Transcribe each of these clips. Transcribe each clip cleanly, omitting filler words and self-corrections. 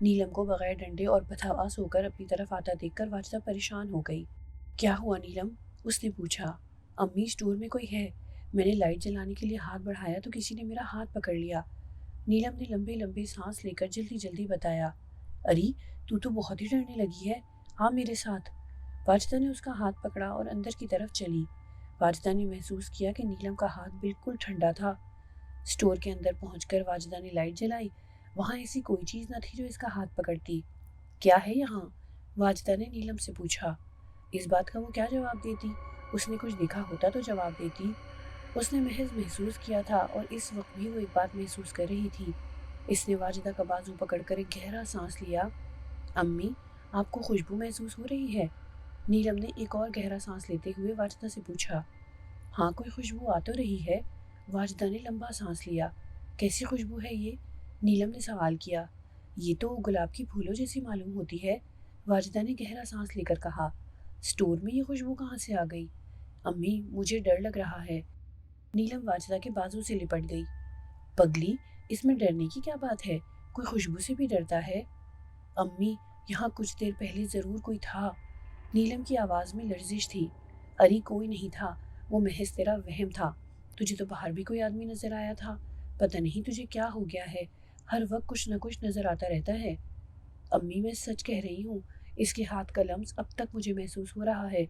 نیلم کو بغیر ڈنڈے اور بدحواس ہو کر اپنی طرف آتا دیکھ کر واجدہ پریشان ہو گئی۔ کیا ہوا نیلم؟ اس نے پوچھا۔ امی اسٹور میں کوئی ہے، میں نے لائٹ جلانے کے لیے ہاتھ بڑھایا تو کسی نے میرا ہاتھ پکڑ لیا۔ نیلم نے لمبے لمبے سانس لے کر جلدی جلدی بتایا۔ اری تو بہت ہی ڈرنے لگی ہے، آ میرے ساتھ۔ واجدہ نے اس کا ہاتھ پکڑا اور اندر کی طرف چلی۔ واجدہ نے محسوس کیا کہ نیلم کا ہاتھ بالکل ٹھنڈا تھا۔ اسٹور کے اندر پہنچ کر واجدہ نے لائٹ جلائی، وہاں ایسی کوئی چیز نہ تھی جو اس کا ہاتھ پکڑتی۔ کیا ہے یہاں؟ واجدہ نے نیلم سے پوچھا۔ اس بات کا وہ کیا جواب دیتی؟ اس نے کچھ دیکھا ہوتا تو جواب دیتی۔ اس نے محض محسوس کیا تھا اور اس وقت بھی وہ ایک بات محسوس کر رہی تھی۔ اس نے واجدہ کا بازو پکڑ کر ایک گہرا سانس لیا۔ امی آپ کو خوشبو محسوس ہو رہی ہے؟ نیلم نے ایک اور گہرا سانس لیتے ہوئے واجدہ سے پوچھا۔ ہاں کوئی خوشبو آ تو رہی ہے۔ واجدہ نے لمبا سانس لیا۔ کیسی خوشبو ہے یہ؟ نیلم نے سوال کیا۔ یہ تو گلاب کی پھولوں جیسی معلوم ہوتی ہے، واجدہ نے گہرا سانس لے کر کہا۔ اسٹور میں یہ خوشبو کہاں سے آ گئی؟ امی مجھے ڈر لگ رہا ہے۔ نیلم واجدہ کے بازو سے لپٹ گئی۔ پگلی اس میں ڈرنے کی کیا بات ہے؟ کوئی خوشبو سے بھی ڈرتا ہے؟ امی یہاں کچھ دیر پہلے ضرور کوئی تھا۔ نیلم کی آواز میں لرزش تھی۔ اری کوئی نہیں تھا، وہ محض تیرا وہم تھا۔ تجھے تو باہر بھی کوئی آدمی نظر آیا تھا، پتہ نہیں تجھے کیا ہو گیا ہے، ہر وقت کچھ نہ کچھ نظر آتا رہتا ہے۔ امی میں سچ کہہ رہی ہوں، اس کے ہاتھ کا لمس اب تک مجھے محسوس ہو رہا ہے،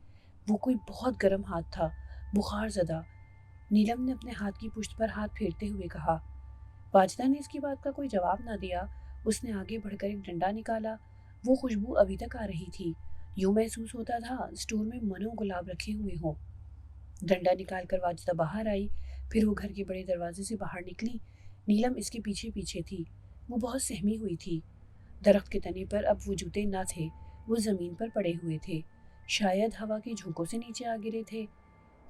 وہ کوئی بہت گرم ہاتھ تھا، بخار زدہ۔ نیلم نے اپنے ہاتھ کی پشت پر ہاتھ پھیرتے ہوئے کہا۔ واجدہ نے اس کی بات کا کوئی جواب نہ دیا۔ اس نے آگے بڑھ کر ایک ڈنڈا نکالا، وہ خوشبو ابھی تک آ رہی تھی، یوں محسوس ہوتا تھا اسٹور میں منو گلاب رکھے ہوئے ہوں۔ ڈنڈا نکال کر واجدہ باہر آئی، پھر وہ گھر کے بڑے دروازے سے باہر نکلی۔ نیلم اس کے پیچھے پیچھے تھی، وہ بہت سہمی ہوئی تھی۔ درخت کے تنے پر اب وہ جوتے نہ تھے، وہ زمین پر پڑے ہوئے تھے، شاید ہوا کے جھونکوں سے نیچے آ گرے تھے۔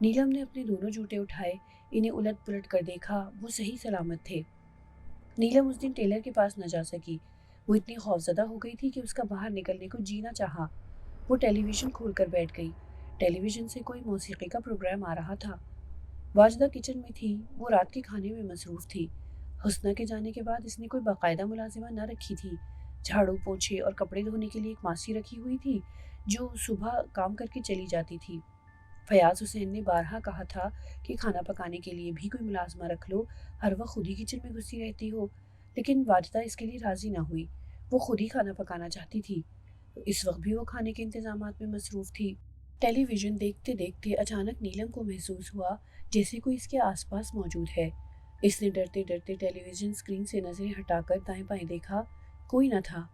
نیلم نے اپنے دونوں جوتے اٹھائے، انہیں الٹ پلٹ کر دیکھا، وہ صحیح سلامت تھے۔ نیلم اس دن ٹیلر کے پاس نہ جا سکی، وہ اتنی خوفزدہ ہو گئی تھی کہ اس کا باہر نکلنے کو جی نہ چاہا۔ وہ ٹیلی ویژن کھول کر بیٹھ گئی، ٹیلی ویژن سے کوئی موسیقی کا پروگرام آ رہا تھا۔ واجدہ کچن میں تھی، وہ رات کے کھانے میں مصروف تھی۔ حسنہ کے جانے کے بعد اس نے کوئی باقاعدہ ملازمہ نہ رکھی تھی، جھاڑو پوچھے اور کپڑے دھونے کے لیے ایک ماسی رکھی ہوئی تھی جو صبح کام کر کے چلی جاتی تھی۔ فیاض حسین نے بارہا کہا تھا کہ کھانا پکانے کے لیے بھی کوئی ملازمہ رکھ لو، ہر وقت خود ہی کچن میں گھسی رہتی ہو، لیکن واجدہ اس کے لیے راضی نہ ہوئی، وہ خود ہی کھانا پکانا چاہتی تھی۔ اس وقت بھی وہ کھانے کے انتظامات میں مصروف تھی۔ ٹیلی ویژن دیکھتے دیکھتے اچانک نیلم کو محسوس ہوا جیسے کوئی اس کے آس پاس موجود ہے۔ اس نے ڈرتے ڈرتے ٹیلی ویژن اسکرین سے نظریں ہٹا کر دائیں بائیں دیکھا، کوئی نہ تھا۔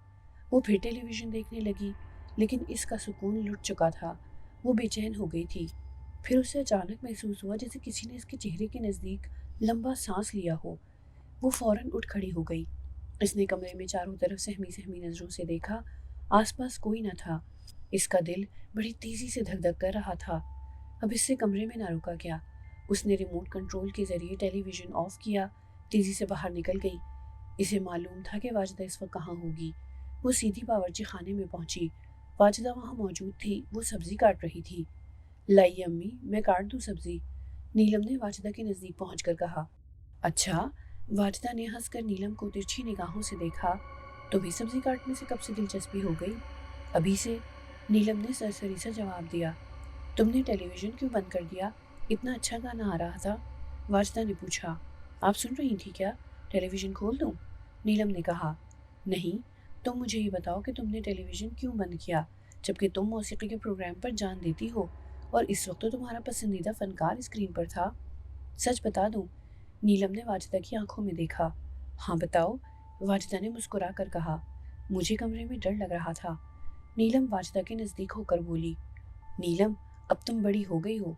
وہ پھر ٹیلی ویژن دیکھنے لگی، لیکن اس کا سکون لٹ چکا تھا، وہ بے چین ہو گئی تھی۔ پھر اسے اچانک محسوس ہوا جیسے کسی نے اس کے چہرے کے نزدیک لمبا سانس لیا ہو۔ وہ فوراً اٹھ کھڑی ہو گئی۔ اس نے کمرے میں چاروں طرف سہمی سہمی نظروں سے دیکھا، آس پاس کوئی نہ تھا۔ اس کا دل بڑی تیزی سے دھک دھک کر رہا تھا، اب اس سے کمرے میں نہ رکا گیا۔ اس نے ریموٹ کنٹرول کے ذریعے ٹیلی ویژن آف کیا، تیزی سے باہر نکل گئی۔ اسے معلوم تھا کہ واجدہ اس وقت کہاں ہوگی۔ وہ سیدھی باورچی خانے میں پہنچی، واجدہ وہاں موجود تھی، وہ سبزی کاٹ رہی تھی۔ لائیے امی میں کاٹ دوں سبزی، نیلم نے واجدہ کے نزدیک پہنچ کر کہا۔ اچھا، واجدہ نے ہنس کر نیلم کو ترچھی نگاہوں سے دیکھا۔ تمہیں سبزی کاٹنے سے کب سے دلچسپی ہو گئی؟ ابھی سے، نیلم نے سرسری سا جواب دیا۔ تم نے ٹیلی ویژن کیوں بند کر دیا؟ اتنا اچھا گانا آ رہا تھا، واجدہ نے پوچھا۔ آپ سن رہی تھی کیا؟ ٹیلی ویژن کھول دوں؟ نیلم نے کہا۔ نہیں، تم مجھے یہ بتاؤ کہ تم نے ٹیلی ویژن کیوں بند کیا، جبکہ تم موسیقی کے پروگرام پر جان دیتی ہو اور اس وقت تو تمہارا پسندیدہ فنکار اسکرین پر تھا۔ سچ بتا دوں، نیلم نے واجدہ کی آنکھوں میں دیکھا۔ ہاں بتاؤ، واجدہ نے مسکرا کر کہا۔ مجھے کمرے میں ڈر لگ رہا تھا، نیلم واجدہ کے نزدیک ہو کر بولی۔ نیلم اب تم بڑی ہو گئی ہو۔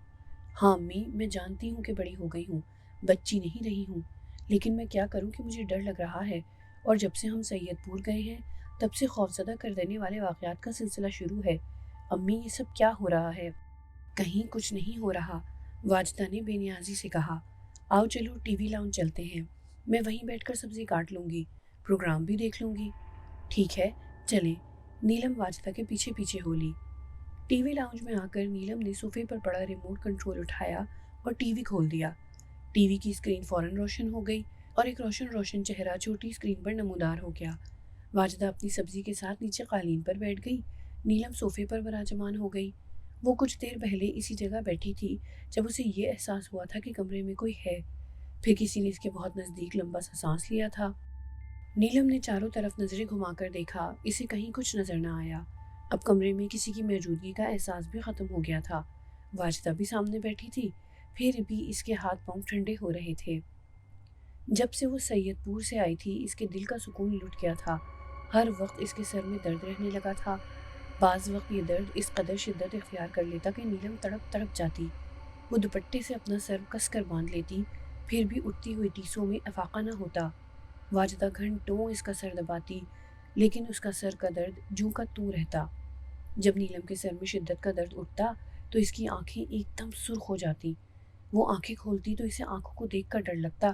ہاں امی میں جانتی ہوں کہ بڑی ہو گئی ہوں، بچی نہیں رہی ہوں، لیکن میں کیا کروں کہ مجھے ڈر لگ رہا ہے، اور جب سے ہم سید پور گئے ہیں تب سے خوفزدہ کر دینے والے واقعات کا سلسلہ شروع ہے۔ امی یہ سب کیا ہو رہا ہے؟ کہیں کچھ نہیں ہو رہا، واجدہ نے بے نیازی سے کہا۔ آؤ چلو ٹی وی لاؤنج چلتے ہیں، میں وہیں بیٹھ کر سبزی کاٹ لوں گی، پروگرام بھی دیکھ لوں گی۔ ٹھیک ہے چلیں، نیلم واجدہ کے پیچھے پیچھے ہو لی۔ ٹی وی لاؤنج میں آ کر نیلم نے صوفے پر پڑا ریموٹ کنٹرول اٹھایا اور ٹی وی کھول دیا۔ ٹی وی کی اسکرین فوراً روشن ہو گئی اور ایک روشن روشن چہرہ چھوٹی اسکرین پر نمودار ہو گیا۔ واجدہ اپنی سبزی کے ساتھ نیچے قالین پر بیٹھ گئی۔ نیلم صوفے پر براجمان ہو گئی۔ وہ کچھ دیر پہلے اسی جگہ بیٹھی تھی جب اسے یہ احساس ہوا تھا کہ کمرے میں کوئی ہے۔ پھر کسی نے اس کے بہت نزدیک لمبا سا سانس لیا تھا۔ نیلم نے چاروں طرف نظریں گھما کر دیکھا، اسے کہیں کچھ نظر نہ آیا۔ اب کمرے میں کسی کی موجودگی کا احساس بھی ختم ہو گیا تھا۔ واجدہ بھی سامنے بیٹھی تھی، پھر بھی اس کے ہاتھ پاؤں ٹھنڈے ہو رہے تھے۔ جب سے وہ سید پور سے آئی تھی اس کے دل کا سکون لٹ گیا تھا۔ ہر وقت اس کے سر میں درد رہنے لگا تھا۔ بعض وقت یہ درد اس قدر شدت اختیار کر لیتا کہ نیلم تڑپ تڑپ جاتی۔ وہ دوپٹے سے اپنا سر کس کر باندھ لیتی، پھر بھی اٹھتی ہوئی ٹیسوں میں افاقہ نہ ہوتا۔ واجدہ گھنٹوں اس کا سر دباتی، لیکن اس کا سر کا درد جوں کا توں رہتا۔ جب نیلم کے سر میں شدت کا درد اٹھتا تو اس کی آنکھیں ایک دم سرخ ہو جاتی۔ وہ آنکھیں کھولتی تو اسے آنکھوں کو دیکھ کر ڈر لگتا۔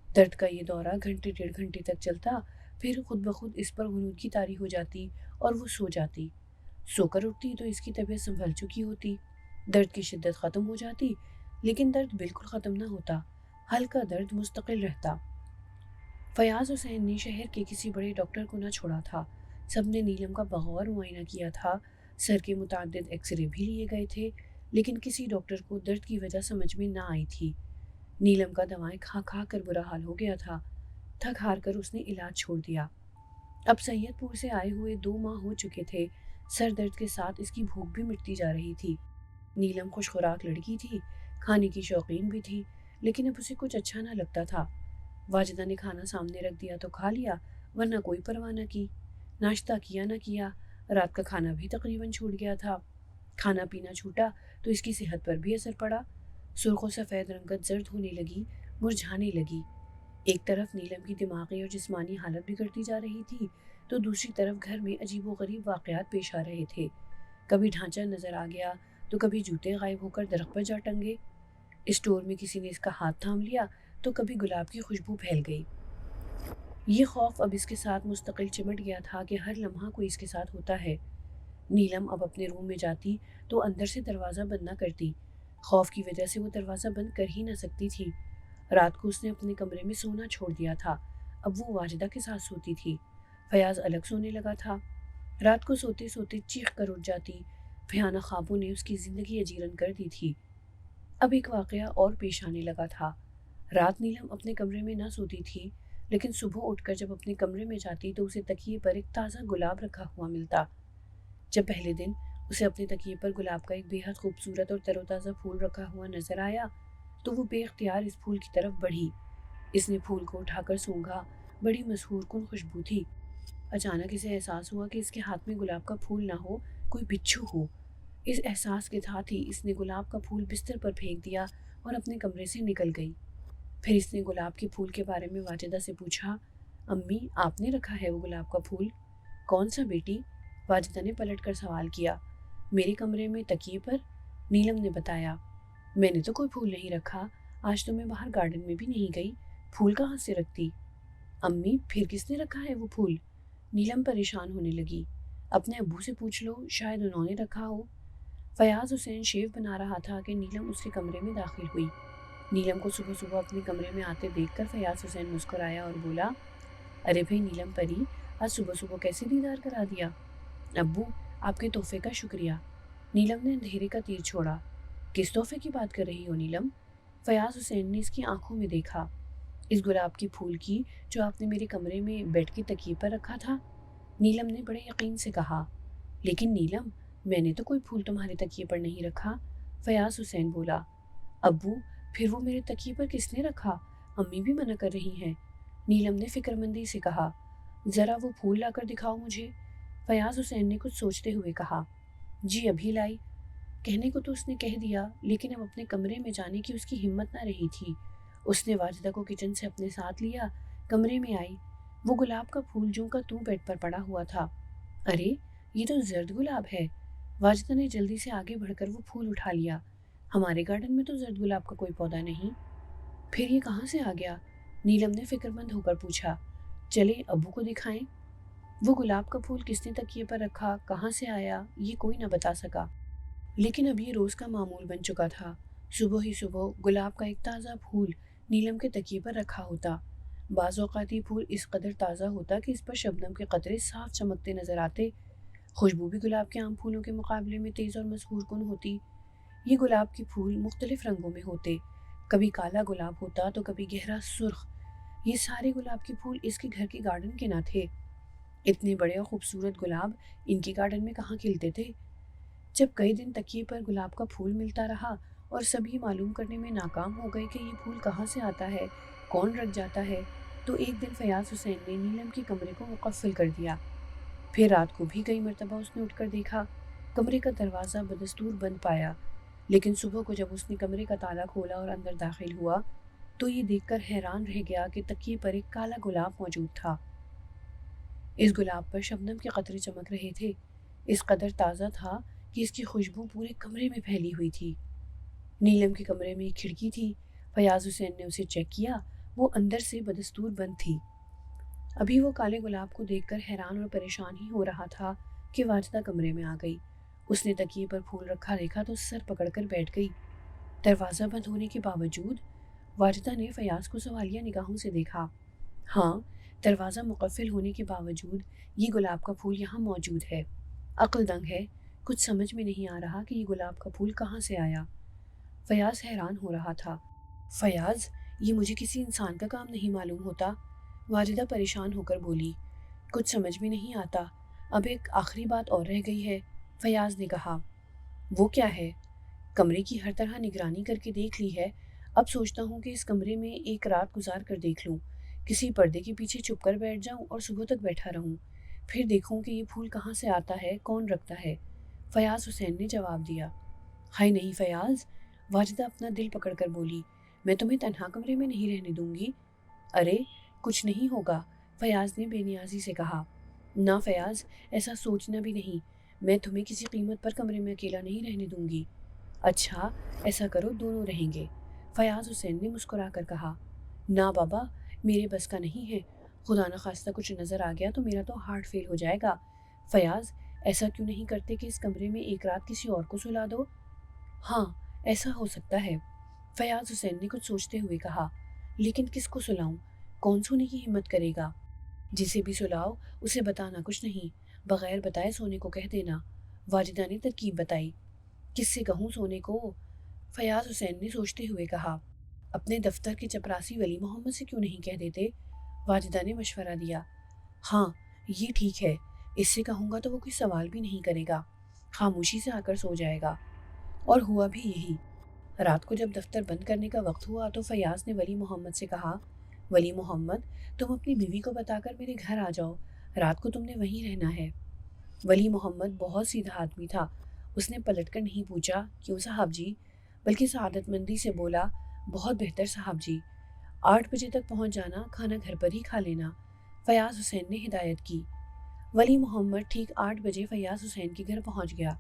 درد کا یہ دورہ گھنٹے ڈیڑھ گھنٹے تک چلتا، پھر خود بخود اس پر غنودگی طاری ہو جاتی اور وہ سو جاتی۔ سو کر اٹھتی تو اس کی طبیعت سنبھل چکی ہوتی۔ درد کی شدت ختم ہو جاتی، لیکن درد بالکل ختم نہ ہوتا، ہلکا درد مستقل رہتا۔ فیاض حسین نے شہر کے کسی بڑے ڈاکٹر کو نہ چھوڑا تھا۔ سب نے نیلم کا بغور معائنہ کیا تھا، سر کے متعدد ایکس رے بھی لیے گئے تھے، لیکن کسی ڈاکٹر کو درد کی وجہ سمجھ میں نہ آئی تھی۔ نیلم کا دوائیں کھا کھا کر برا حال ہو گیا تھا۔ تھک ہار کر اس نے علاج چھوڑ دیا۔ اب سید پور سے آئے ہوئے 2 ماہ ہو چکے تھے۔ سر درد کے ساتھ اس کی بھوک بھی مٹتی جا رہی تھی۔ نیلم خوش خوراک لڑکی تھی، کھانے کی شوقین بھی تھی، لیکن اب اسے کچھ اچھا نہ لگتا تھا۔ واجدہ نے کھانا سامنے رکھ دیا تو کھا لیا، ورنہ کوئی پرواہ نہ کی۔ ناشتہ کیا نہ کیا، رات کا کھانا بھی تقریباً چھوٹ گیا تھا۔ کھانا پینا چھوٹا تو اس کی صحت پر بھی اثر پڑا۔ سرخ و سفید رنگت زرد ہونے لگی، مرجھانے لگی۔ ایک طرف نیلم کی دماغی اور جسمانی حالت بگڑتی جا رہی تھی تو دوسری طرف گھر میں عجیب و غریب واقعات پیش آ رہے تھے۔ کبھی ڈھانچہ نظر آ گیا تو کبھی جوتے غائب ہو کر درخت پر جا ٹنگے۔ اسٹور میں کسی نے اس کا ہاتھ تھام لیا تو کبھی گلاب کی خوشبو پھیل گئی۔ یہ خوف اب اس کے ساتھ مستقل چمٹ گیا تھا کہ ہر لمحہ کوئی اس کے ساتھ ہوتا ہے۔ نیلم اب اپنے روم میں جاتی تو اندر سے دروازہ بند نہ کرتی۔ خوف کی وجہ سے وہ دروازہ بند کر ہی نہ سکتی تھی۔ رات کو اس نے اپنے کمرے میں سونا چھوڑ دیا تھا، اب وہ واجدہ کے ساتھ سوتی تھی۔ فیاض الگ سونے لگا تھا۔ رات کو سوتے سوتے چیخ کر اٹھ جاتی۔ بھیانک خوابوں نے اس کی زندگی اجیرن کر دی تھی۔ اب ایک واقعہ اور پیش آنے لگا تھا۔ رات نیلم اپنے کمرے میں نہ سوتی تھی، لیکن صبح اٹھ کر جب اپنے کمرے میں جاتی تو اسے تکیے پر ایک تازہ گلاب رکھا ہوا ملتا۔ جب پہلے دن اسے اپنے تکیے پر گلاب کا ایک بے حد خوبصورت اور تر و تازہ پھول رکھا ہوا نظر آیا تو وہ بے اختیار اس پھول کی طرف بڑھی۔ اس نے پھول کو اٹھا کر سونگھا، بڑی مسحور کن خوشبو تھی۔ اچانک اسے احساس ہوا کہ اس کے ہاتھ میں گلاب کا پھول نہ ہو، کوئی بچھو ہو۔ اس احساس کے ساتھ ہی اس نے گلاب کا پھول بستر پر پھینک دیا اور اپنے کمرے سے نکل گئی۔ پھر اس نے گلاب کے پھول کے بارے میں واجدہ سے پوچھا، امی آپ نے رکھا ہے وہ گلاب کا پھول؟ کون سا بیٹی؟ واجدہ نے پلٹ کر سوال کیا۔ میرے کمرے میں تکیے پر، نیلم نے بتایا۔ میں نے تو کوئی پھول نہیں رکھا، آج تو میں باہر گارڈن میں بھی نہیں گئی، پھول کہاں سے رکھتی؟ امی پھر کس نے رکھا ہے وہ پھول؟ نیلم پریشان ہونے لگی۔ اپنے ابو سے پوچھ لو، شاید انہوں نے رکھا ہو۔ فیاض حسین شیو بنا رہا تھا کہ نیلم اس کے کمرے میں داخل ہوئی۔ نیلم کو صبح صبح اپنے کمرے میں آتے دیکھ کر فیاض حسین مسکرایا اور بولا، ارے بھائی نیلم پری، آج صبح صبح کیسے دیدار کرا دیا؟ ابو آپ کے تحفے کا شکریہ۔ نیلم نے اندھیرے کا تیر چھوڑا۔ کس تحفے کی بات کر رہی ہو نیلم؟ فیاض حسین نے اس کی آنکھوں میں دیکھا۔ اس گلاب کے پھول کی جو آپ نے میرے کمرے میں بیڈ کے تکیے پر رکھا تھا، نیلم نے بڑے یقین سے کہا۔ لیکن نیلم میں نے تو کوئی پھول تمہارے تکیے پر نہیں رکھا، فیاض حسین بولا۔ ابو پھر وہ میرے تکیے پر کس نے رکھا؟ امی بھی منع کر رہی ہیں، نیلم نے فکر مندی سے کہا۔ ذرا وہ پھول لا کر دکھاؤ مجھے، فیاض حسین نے کچھ سوچتے ہوئے کہا۔ جی ابھی لائی۔ کہنے کو تو اس نے کہہ دیا، لیکن اب اپنے کمرے میں جانے کی اس کی ہمت نہ رہی تھی۔ اس نے واجدہ کو کچن سے اپنے ساتھ لیا، کمرے میں آئی۔ وہ گلاب کا پھول جوں کا توں بیڈ پر پڑا ہوا تھا۔ ارے یہ تو زرد گلاب ہے۔ واجدہ نے جلدی سے آگے بڑھ کر وہ پھول اٹھا لیا۔ ہمارے گارڈن میں تو زرد گلاب کا کوئی پودا نہیں۔ پھر یہ کہاں سے آ گیا؟ نیلم نے فکر مند ہو کر پوچھا۔ چلے ابو کو دکھائیں۔ وہ گلاب کا پھول کس نے تکیے پر رکھا، کہاں سے آیا، یہ کوئی نہ بتا سکا۔ لیکن اب یہ روز کا معمول بن چکا تھا۔ صبح ہی صبح گلاب کا ایک تازہ پھول نیلم کے تکیے پر رکھا ہوتا۔ بعض اوقات یہ پھول اس قدر تازہ ہوتا کہ اس پر شبنم کے قطرے صاف چمکتے نظر آتے۔ خوشبو بھی گلاب کے عام پھولوں کے مقابلے میں تیز اور مسحور کن ہوتی۔ یہ گلاب کے پھول مختلف رنگوں میں ہوتے، کبھی کالا گلاب ہوتا تو کبھی گہرا سرخ۔ یہ سارے گلاب کے پھول اس کے گھر کے گارڈن کے نہ تھے۔ اتنے بڑے اور خوبصورت گلاب ان کے گارڈن میں کہاں کھلتے تھے؟ جب کئی دن تکیے پر گلاب کا پھول ملتا رہا اور سبھی معلوم کرنے میں ناکام ہو گئے کہ یہ پھول کہاں سے آتا ہے، کون رکھ جاتا ہے، تو ایک دن فیاض حسین نے نیلم کے کمرے کو مقفل کر دیا۔ پھر رات کو بھی کئی مرتبہ اس نے اٹھ کر دیکھا، کمرے کا دروازہ بدستور بند پایا، لیکن صبح کو جب اس نے کمرے کا تالا کھولا اور اندر داخل ہوا تو یہ دیکھ کر حیران رہ گیا کہ تکیے پر ایک کالا گلاب موجود تھا۔ اس گلاب پر شبنم کے قطرے چمک رہے تھے، اس قدر تازہ تھا کہ اس کی خوشبو پورے کمرے میں پھیلی ہوئی تھی۔ نیلم کے کمرے میں ایک کھڑکی تھی، فیاض حسین نے اسے چیک کیا، وہ اندر سے بدستور بند تھی۔ ابھی وہ کالے گلاب کو دیکھ کر حیران اور پریشان ہی ہو رہا تھا کہ واجدہ کمرے میں آ گئی۔ اس نے تکیے پر پھول رکھا دیکھا تو سر پکڑ کر بیٹھ گئی۔ دروازہ بند ہونے کے باوجود واجدہ نے فیاض کو سوالیہ نگاہوں سے دیکھا۔ ہاں، دروازہ مقفل ہونے کے باوجود یہ گلاب کا پھول یہاں موجود ہے۔ عقل دنگ ہے، کچھ سمجھ میں نہیں آ رہا کہ یہ گلاب کا پھول کہاں سے آیا۔ فیاض حیران ہو رہا تھا۔ فیاض، یہ مجھے کسی انسان کا کام نہیں معلوم ہوتا، واجدہ پریشان ہو کر بولی۔ کچھ سمجھ میں نہیں آتا، اب ایک آخری بات اور رہ گئی ہے، فیاض نے کہا۔ وہ کیا ہے؟ کمرے کی ہر طرح نگرانی کر کے دیکھ لی ہے، اب سوچتا ہوں کہ اس کمرے میں ایک رات گزار کر دیکھ لوں، کسی پردے کے پیچھے چھپ کر بیٹھ جاؤں اور صبح تک بیٹھا رہوں، پھر دیکھوں کہ یہ پھول کہاں سے آتا ہے، کون رکھتا ہے، فیاض حسین نے جواب دیا۔ ہائے نہیں فیاض، واجدہ اپنا دل پکڑ کر بولی، میں تمہیں تنہا کمرے میں نہیں رہنے دوں گی۔ ارے کچھ نہیں ہوگا، فیاض نے بے نیازی سے کہا۔ نہ فیاض، ایسا سوچنا بھی نہیں، میں تمہیں کسی قیمت پر کمرے میں اکیلا نہیں رہنے دوں گی۔ اچھا ایسا کرو، دونوں رہیں گے، فیاض حسین نے مسکرا کر کہا۔ نہ بابا، میرے بس کا نہیں ہے، خدا نخواستہ کچھ نظر آ گیا تو میرا تو ہارٹ فیل ہو جائے گا۔ فیاض، ایسا کیوں نہیں کرتے کہ اس کمرے میں ایک رات کسی اور کو سلا دو؟ ہاں ایسا ہو سکتا ہے، فیاض حسین نے کچھ سوچتے ہوئے کہا، لیکن کس کو سلاؤں؟ کون سونے کی ہمت کرے گا؟ جسے بھی سلاؤ اسے بتانا کچھ نہیں، بغیر بتائے سونے کو کہہ دینا، واجدہ نے ترکیب بتائی۔ کس سے کہوں سونے کو؟ فیاض حسین نے سوچتے ہوئے کہا۔ اپنے دفتر کے چپراسی ولی محمد سے کیوں نہیں کہہ دیتے؟ واجدہ نے مشورہ دیا۔ ہاں یہ ٹھیک ہے، اس سے کہوں گا تو وہ کوئی سوال بھی نہیں کرے گا، خاموشی سے آ کر سو جائے گا۔ اور ہوا بھی یہی۔ رات کو جب دفتر بند کرنے کا وقت ہوا تو فیاض نے ولی محمد سے کہا، ولی محمد تم اپنی بیوی کو بتا کر میرے گھر آ جاؤ، رات کو تم نے وہیں رہنا ہے۔ ولی محمد بہت سیدھا آدمی تھا، اس نے پلٹ کر نہیں پوچھا کیوں صاحب جی، بلکہ سعادت مندی سے بولا، بہت بہتر صاحب جی، 8 بجے تک پہنچ جانا، کھانا گھر پر ہی کھا لینا، فیاض حسین نے ہدایت کی۔ ولی محمد ٹھیک 8 بجے فیاض حسین کے گھر پہنچ گیا۔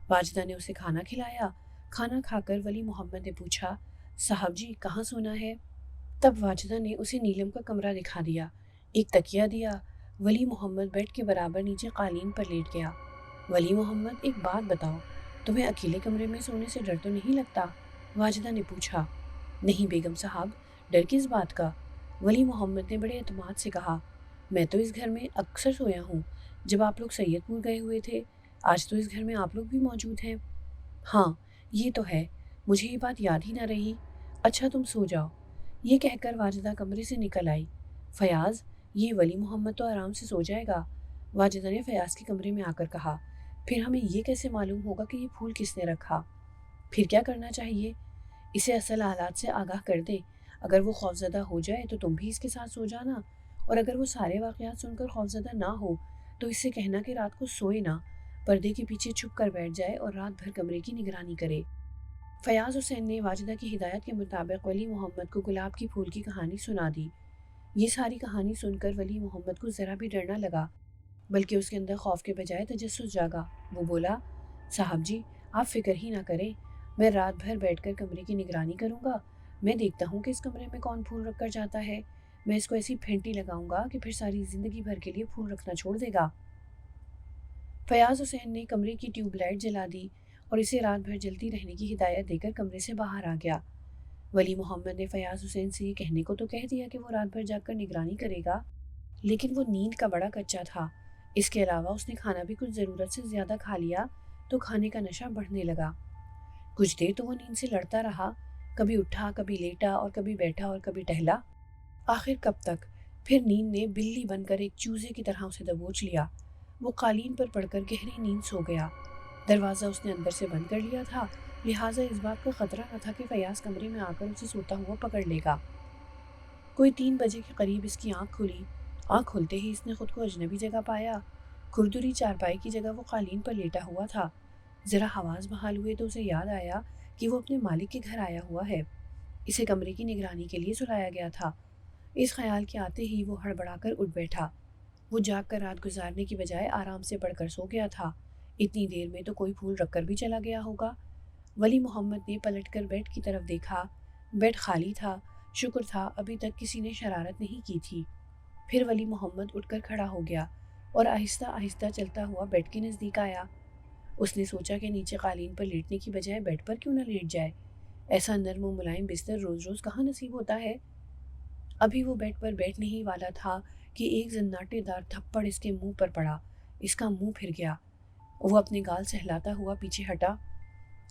واجدہ نے اسے کھانا کھلایا۔ کھانا کھا کر ولی محمد نے پوچھا، صاحب جی کہاں سونا ہے؟ تب واجدہ نے اسے نیلم کا کمرہ دکھا دیا، ایک تکیہ دیا۔ ولی محمد بیڈ کے برابر نیچے قالین پر لیٹ گیا۔ ولی محمد ایک بات بتاؤ، تمہیں اکیلے کمرے میں سونے سے ڈر تو نہیں لگتا؟ واجدہ نے پوچھا۔ نہیں بیگم صاحب، ڈر کس بات کا؟ ولی محمد نے بڑے اعتماد سے کہا، میں تو اس گھر میں اکثر سویا ہوں، جب آپ لوگ سید پور گئے ہوئے تھے، آج تو اس گھر میں آپ لوگ بھی موجود ہیں۔ ہاں یہ تو ہے، مجھے یہ بات یاد ہی نہ رہی۔ اچھا تم سو جاؤ، یہ کہہ کر واجدہ کمرے سے نکل آئی۔ فیاض، یہ ولی محمد تو آرام سے سو جائے گا، واجدہ نے فیاض کے کمرے میں آ کر کہا۔ پھر ہمیں یہ کیسے معلوم ہوگا کہ یہ پھول کس نے رکھا؟ پھر کیا کرنا چاہیے؟ اسے اصل حالات سے آگاہ کر دیں، اگر وہ خوفزدہ ہو جائے تو تم بھی اس کے ساتھ سو جانا، اور اگر وہ سارے واقعات سن کر خوفزدہ نہ ہو تو اس سے کہنا کہ رات کو سوئے نہ، پردے کے پیچھے چھپ کر بیٹھ جائے اور رات بھر کمرے کی نگرانی کرے۔ فیاض حسین نے واجدہ کی ہدایت کے مطابق ولی محمد کو گلاب کی پھول کی کہانی سنا دی۔ یہ ساری کہانی سن کر ولی محمد کو ذرا بھی ڈر نہ لگا، بلکہ اس کے اندر خوف کے بجائے تجسس جاگا۔ وہ بولا، صاحب جی آپ فکر ہی نہ کریں، میں رات بھر بیٹھ کر کمرے کی نگرانی کروں گا، میں دیکھتا ہوں کہ اس کمرے میں کون پھول رکھ کر جاتا ہے، میں اس کو ایسی پھینٹی لگاؤں گا کہ پھر ساری زندگی بھر کے لیے پھول رکھنا چھوڑ دے گا۔ فیاض حسین نے کمرے کی ٹیوب لائٹ جلا دی اور اسے رات بھر جلتی رہنے کی ہدایت دے کر کمرے سے باہر آ گیا۔ ولی محمد نے فیاض حسین سے یہ کہنے کو تو کہہ دیا کہ وہ رات بھر جاگ کر نگرانی کرے گا، لیکن وہ نیند کا بڑا کچا تھا۔ اس کے علاوہ اس نے کھانا بھی کچھ ضرورت سے زیادہ کھا لیا تو کھانے کا نشہ بڑھنے لگا۔ کچھ دیر تو وہ نیند سے لڑتا رہا، کبھی اٹھا، کبھی لیٹا اور کبھی بیٹھا اور کبھی ٹہلا۔ آخر کب تک؟ پھر نیند نے بلی بن کر ایک چوزے کی طرح اسے دبوچ لیا۔ وہ قالین پر پڑ کر گہری نیند سو گیا۔ دروازہ اس نے اندر سے بند کر لیا تھا، لہٰذا اس بات کا خطرہ نہ تھا کہ فیاض کمرے میں آ کر اسے سوتا ہوا پکڑ لے گا۔ کوئی 3 بجے کے قریب اس کی آنکھ کھلی۔ آنکھ کھلتے ہی اس نے خود کو اجنبی جگہ پایا۔ کھردری چارپائی کی جگہ وہ قالین پر لیٹا ہوا تھا۔ ذرا حواس بحال ہوئے تو اسے یاد آیا کہ وہ اپنے مالک کے گھر آیا ہوا ہے، اسے کمرے کی نگرانی کے لیے سلایا گیا تھا۔ اس خیال کے آتے ہی وہ ہڑبڑا کر اٹھ بیٹھا۔ وہ جاگ کر رات گزارنے کی بجائے آرام سے پڑھ کر سو گیا تھا۔ اتنی دیر میں تو کوئی پھول رکھ کر بھی چلا گیا ہوگا۔ ولی محمد نے پلٹ کر بیڈ کی طرف دیکھا۔ بیڈ خالی تھا۔ شکر تھا ابھی تک کسی نے شرارت نہیں کی تھی۔ پھر ولی محمد اٹھ کر کھڑا ہو گیا اور آہستہ آہستہ چلتا ہوا بیڈ کے نزدیک آیا۔ اس نے سوچا کہ نیچے قالین پر لیٹنے کی بجائے بیڈ پر کیوں نہ لیٹ جائے۔ ایسا نرم و ملائم بستر روز روز کہاں نصیب ہوتا ہے۔ ابھی وہ بیڈ پر بیٹھنے ہی والا تھا کہ ایک زناٹے دار تھپڑ اس کے منہ پر پڑا۔ اس کا منہ پھر گیا۔ وہ اپنے گال سہلاتا ہوا پیچھے ہٹا۔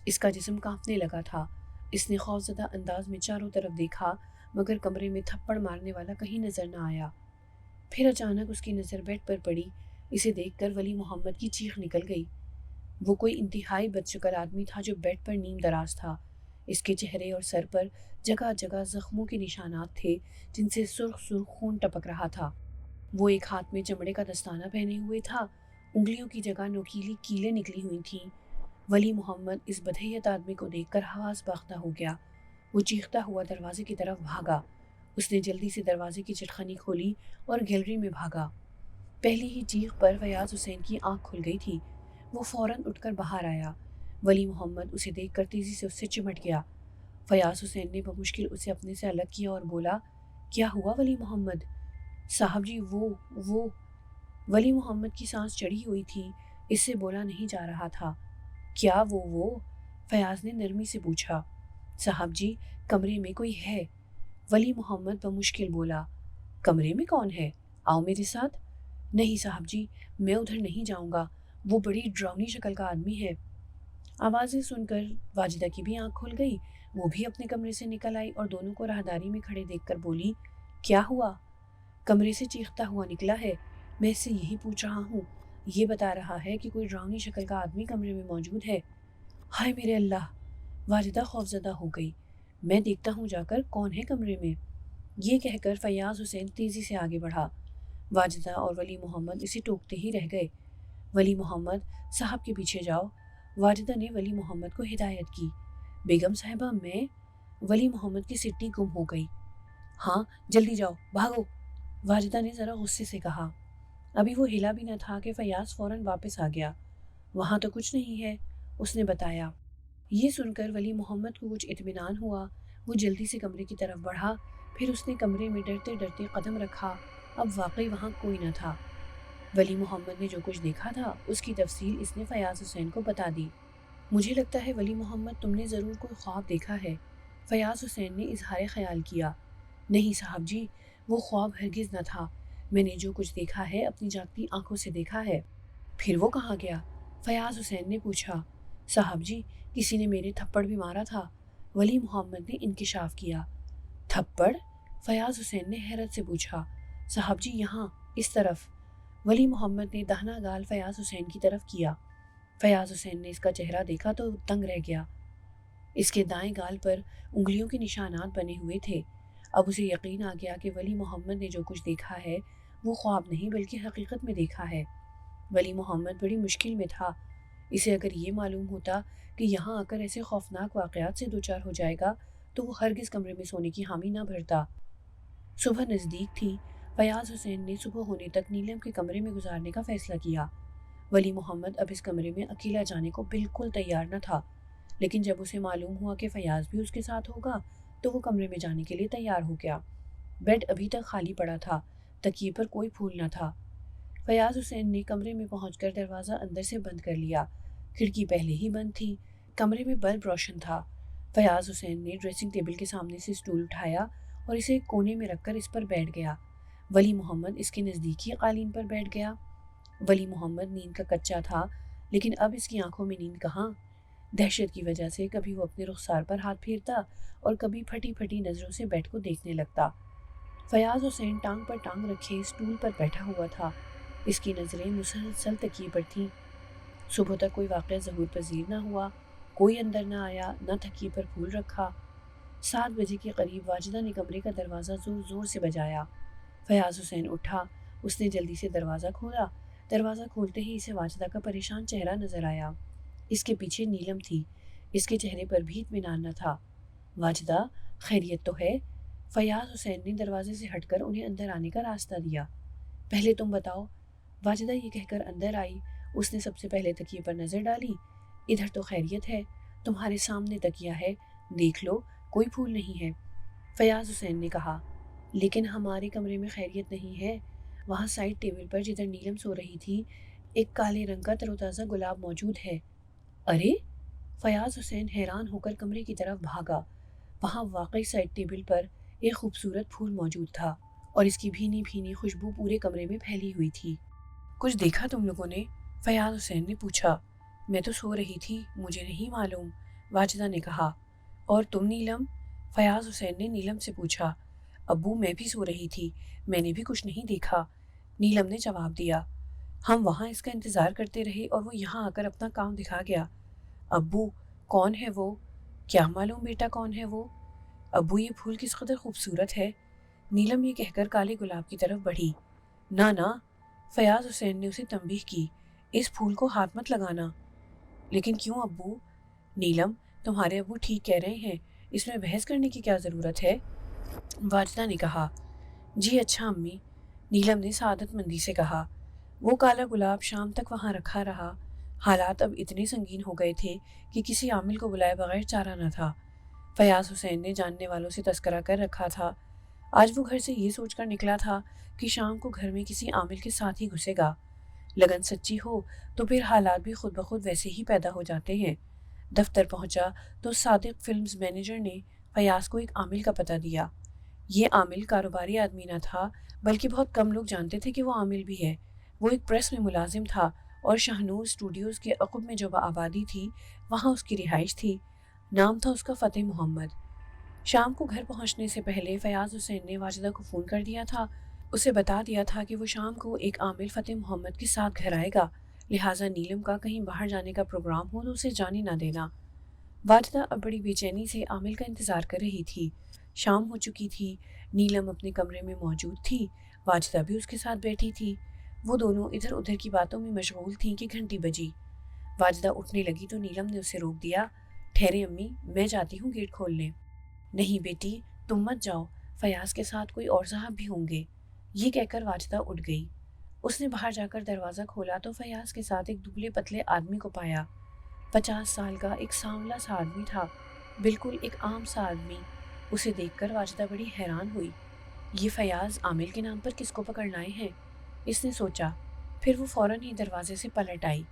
اس کا جسم کانپنے لگا تھا۔ اس نے خوفزدہ انداز میں چاروں طرف دیکھا، مگر کمرے میں تھپڑ مارنے والا کہیں نظر نہ آیا۔ پھر اچانک اس کی نظر بیڈ پر پڑی۔ اسے دیکھ کر ولی محمد کی چیخ نکل گئی۔ وہ کوئی انتہائی بدشکل آدمی تھا جو بیڈ پر نیم دراز تھا۔ اس کے چہرے اور سر پر جگہ جگہ زخموں کے نشانات تھے جن سے سرخ سرخ خون ٹپک رہا تھا۔ وہ ایک ہاتھ میں چمڑے کا دستانہ پہنے ہوئے تھا، انگلیوں کی جگہ نوکیلی کیلیں نکلی ہوئی تھیں۔ ولی محمد اس بدحیت آدمی کو دیکھ کر حواس باختہ ہو گیا۔ وہ چیختا ہوا دروازے کی طرف بھاگا۔ اس نے جلدی سے دروازے کی چٹخنی کھولی اور گیلری میں بھاگا۔ پہلی ہی چیخ پر فیاض حسین کی آنکھ کھل گئی تھی۔ وہ فوراً اٹھ کر باہر آیا۔ ولی محمد اسے دیکھ کر تیزی سے اس سے چمٹ گیا۔ فیاض حسین نے بمشکل اسے اپنے سے الگ کیا اور بولا، کیا ہوا ولی محمد؟ صاحب جی وہ ولی محمد کی سانس چڑھی ہوئی تھی، اس سے بولا نہیں جا رہا تھا۔ کیا وہ؟ فیاض نے نرمی سے پوچھا۔ صاحب جی کمرے میں کوئی ہے، ولی محمد بمشکل بولا۔ کمرے میں کون ہے؟ آؤ میرے ساتھ۔ نہیں صاحب جی، میں ادھر نہیں جاؤں گا، وہ بڑی ڈراؤنی شکل کا آدمی ہے۔ آوازیں سن کر واجدہ کی بھی آنکھ کھل گئی۔ وہ بھی اپنے کمرے سے نکل آئی اور دونوں کو راہداری میں کھڑے دیکھ کر بولی، کیا ہوا؟ کمرے سے چیختا ہوا نکلا ہے، میں اس سے یہی پوچھ رہا ہوں، یہ بتا رہا ہے کہ کوئی ڈراؤنی شکل کا آدمی کمرے میں موجود ہے۔ ہائے میرے اللہ! واجدہ خوفزدہ ہو گئی۔ میں دیکھتا ہوں جا کر کون ہے کمرے میں۔ یہ کہہ کر فیاض حسین تیزی سے آگے بڑھا۔ واجدہ اور ولی محمد اسے ٹوکتے ہی رہ گئے۔ ولی محمد صاحب کے پیچھے جاؤ۔ واجدہ نے ولی محمد کو ہدایت کی۔ بیگم صاحبہ میں ولی محمد کی سٹی گم ہو گئی۔ ہاں جلدی جاؤ، بھاگو، واجدہ نے ذرا غصے سے کہا۔ ابھی وہ ہلا بھی نہ تھا کہ فیاض فوراً واپس آ گیا۔ وہاں تو کچھ نہیں ہے، اس نے بتایا۔ یہ سن کر ولی محمد کو کچھ اطمینان ہوا۔ وہ جلدی سے کمرے کی طرف بڑھا، پھر اس نے کمرے میں ڈرتے ڈرتے قدم رکھا۔ اب واقعی وہاں کوئی نہ تھا۔ ولی محمد نے جو کچھ دیکھا تھا اس کی تفصیل اس نے فیاض حسین کو بتا دی۔ مجھے لگتا ہے ولی محمد تم نے ضرور کوئی خواب دیکھا ہے، فیاض حسین نے اظہار خیال کیا۔ نہیں صاحب جی، وہ خواب ہرگز نہ تھا، میں نے جو کچھ دیکھا ہے اپنی جاگتی آنکھوں سے دیکھا ہے۔ پھر وہ کہاں گیا؟ فیاض حسین نے پوچھا۔ صاحب جی کسی نے میرے تھپڑ بھی مارا تھا، ولی محمد نے انکشاف کیا۔ تھپڑ؟ فیاض حسین نے حیرت سے پوچھا۔ صاحب جی یہاں، اس طرف۔ ولی محمد نے دہنا گال فیاض حسین کی طرف کیا۔ فیاض حسین نے اس کا چہرہ دیکھا تو دنگ رہ گیا۔ اس کے دائیں گال پر انگلیوں کے نشانات بنے ہوئے تھے۔ اب اسے یقین آ گیا کہ ولی محمد نے جو کچھ دیکھا ہے وہ خواب نہیں بلکہ حقیقت میں دیکھا ہے۔ ولی محمد بڑی مشکل میں تھا۔ اسے اگر یہ معلوم ہوتا کہ یہاں آ کر ایسے خوفناک واقعات سے دوچار ہو جائے گا تو وہ ہرگز کمرے میں سونے کی حامی نہ بھرتا۔ صبح نزدیک تھی۔ فیاض حسین نے صبح ہونے تک نیلم کے کمرے میں گزارنے کا فیصلہ کیا۔ ولی محمد اب اس کمرے میں اکیلا جانے کو بالکل تیار نہ تھا، لیکن جب اسے معلوم ہوا کہ فیاض بھی اس کے ساتھ ہوگا تو وہ کمرے میں جانے کے لیے تیار ہو گیا۔ بیڈ ابھی تک خالی پڑا تھا، تکیے پر کوئی پھول نہ تھا۔ فیاض حسین نے کمرے میں پہنچ کر دروازہ اندر سے بند کر لیا۔ کھڑکی پہلے ہی بند تھی۔ کمرے میں بلب روشن تھا۔ فیاض حسین نے ڈریسنگ ٹیبل کے سامنے سے اسٹول اٹھایا اور اسے ایک کونے میں رکھ کر اس پر بیٹھ گیا۔ ولی محمد اس کے نزدیکی قالین پر بیٹھ گیا۔ ولی محمد نیند کا کچا تھا، لیکن اب اس کی آنکھوں میں نیند کہاں۔ دہشت کی وجہ سے کبھی وہ اپنے رخسار پر ہاتھ پھیرتا اور کبھی پھٹی پھٹی نظروں سے بیڈ کو دیکھنے لگتا۔ فیاض حسین ٹانگ پر ٹانگ رکھے اسٹول پر بیٹھا ہوا تھا۔ اس کی نظریں مسلسل تکیے پر تھیں۔ صبح تک کوئی واقعہ ظہور پذیر نہ ہوا، کوئی اندر نہ آیا، نہ تکیے پر پھول رکھا۔ 7 بجے کے قریب واجدہ نے کمرے کا دروازہ زور زور سے بجایا۔ فیاض حسین اٹھا، اس نے جلدی سے دروازہ کھولا۔ دروازہ کھولتے ہی اسے واجدہ کا پریشان چہرہ نظر آیا۔ اس کے پیچھے نیلم تھی، اس کے چہرے پر بھی اطمینان نہ تھا۔ واجدہ، خیریت تو ہے؟ فیاض حسین نے دروازے سے ہٹ کر انہیں اندر آنے کا راستہ دیا۔ پہلے تم بتاؤ۔ واجدہ یہ کہہ کر اندر آئی۔ اس نے سب سے پہلے تکیے پر نظر ڈالی۔ ادھر تو خیریت ہے، تمہارے سامنے تکیہ ہے، دیکھ لو، کوئی پھول نہیں ہے۔ فیاض حسین نے کہا، لیکن ہمارے کمرے میں خیریت نہیں ہے۔ وہاں سائڈ ٹیبل پر جدھر نیلم سو رہی تھی، ایک کالے رنگ کا تر و تازہ گلاب موجود ہے۔ ارے! فیاض حسین حیران ہو کر کمرے کی طرف بھاگا۔ وہاں واقعی سائڈ ٹیبل پر ایک خوبصورت پھول موجود تھا اور اس کی بھینی بھینی خوشبو پورے کمرے میں پھیلی ہوئی تھی۔ کچھ دیکھا تم لوگوں نے؟ فیاض حسین نے پوچھا۔ میں تو سو رہی تھی، مجھے نہیں معلوم، واجدہ نے کہا۔ اور تم نیلم؟ فیاض حسین نے نیلم سے پوچھا۔ ابو، میں بھی سو رہی تھی، میں نے بھی کچھ نہیں دیکھا، نیلم نے جواب دیا۔ ہم وہاں اس کا انتظار کرتے رہے اور وہ یہاں آ کر اپنا کام دکھا گیا۔ ابو، کون ہے وہ؟ کیا معلوم بیٹا کون ہے وہ؟ ابو، یہ پھول کس قدر خوبصورت ہے۔ نیلم یہ کہہ کر کالے گلاب کی طرف بڑھی۔ نہ نہ، فیاض حسین نے اسے تنبیہ کی، اس پھول کو ہاتھ مت لگانا۔ لیکن کیوں ابو؟ نیلم، تمہارے ابو ٹھیک کہہ رہے ہیں، اس میں بحث کرنے کی کیا ضرورت ہے؟ واجدہ نے کہا۔ جی اچھا امی، نیلم نے سعادت مندی سے کہا۔ وہ کالا گلاب شام تک وہاں رکھا رہا۔ حالات اب اتنے سنگین ہو گئے تھے کہ کسی عامل کو بلائے بغیر چارہ نہ تھا۔ فیاض حسین نے جاننے والوں سے تذکرہ کر رکھا تھا۔ آج وہ گھر سے یہ سوچ کر نکلا تھا کہ شام کو گھر میں کسی عامل کے ساتھ ہی گھسے گا۔ لگن سچی ہو تو پھر حالات بھی خود بخود ویسے ہی پیدا ہو جاتے ہیں۔ دفتر پہنچا تو صادق فلمز مینیجر نے فیاض کو ایک عامل کا پتہ دیا۔ یہ عامل کاروباری آدمی نہ تھا، بلکہ بہت کم لوگ جانتے تھے کہ وہ عامل بھی ہے۔ وہ ایک پریس میں ملازم تھا اور شاہنور اسٹوڈیوز کے عقب میں جو آبادی تھی وہاں اس کی رہائش تھی۔ نام تھا اس کا فتح محمد۔ شام کو گھر پہنچنے سے پہلے فیاض حسین نے واجدہ کو فون کر دیا تھا، اسے بتا دیا تھا کہ وہ شام کو ایک عامل فتح محمد کے ساتھ گھر آئے گا، لہٰذا نیلم کا کہیں باہر جانے کا پروگرام ہو تو اسے جانے نہ دینا۔ واجدہ اب بڑی بے چینی سے عامل کا انتظار کر رہی تھی۔ شام ہو چکی تھی، نیلم اپنے کمرے میں موجود تھی، واجدہ بھی اس کے ساتھ بیٹھی تھی۔ وہ دونوں ادھر ادھر کی باتوں میں مشغول تھیں کہ گھنٹی بجی۔ واجدہ اٹھنے لگی تو نیلم نے اسے روک دیا۔ ٹھہرے امی، میں جاتی ہوں گیٹ کھولنے۔ نہیں بیٹی، تم مت جاؤ، فیاض کے ساتھ کوئی اور صاحب بھی ہوں گے۔ یہ کہہ کر واجدہ اٹھ گئی۔ اس نے باہر جا کر دروازہ کھولا تو فیاض کے ساتھ ایک دبلے پتلے آدمی کو پایا۔ 50 سال کا ایک سانولا سا آدمی تھا، بالکل ایک عام سا آدمی۔ اسے دیکھ کر واجدہ بڑی حیران ہوئی۔ یہ فیاض عامل کے نام پر کس کو پکڑ لائے ہیں، اس نے سوچا۔ پھر وہ فوراً ہی دروازے سے پلٹ آئی۔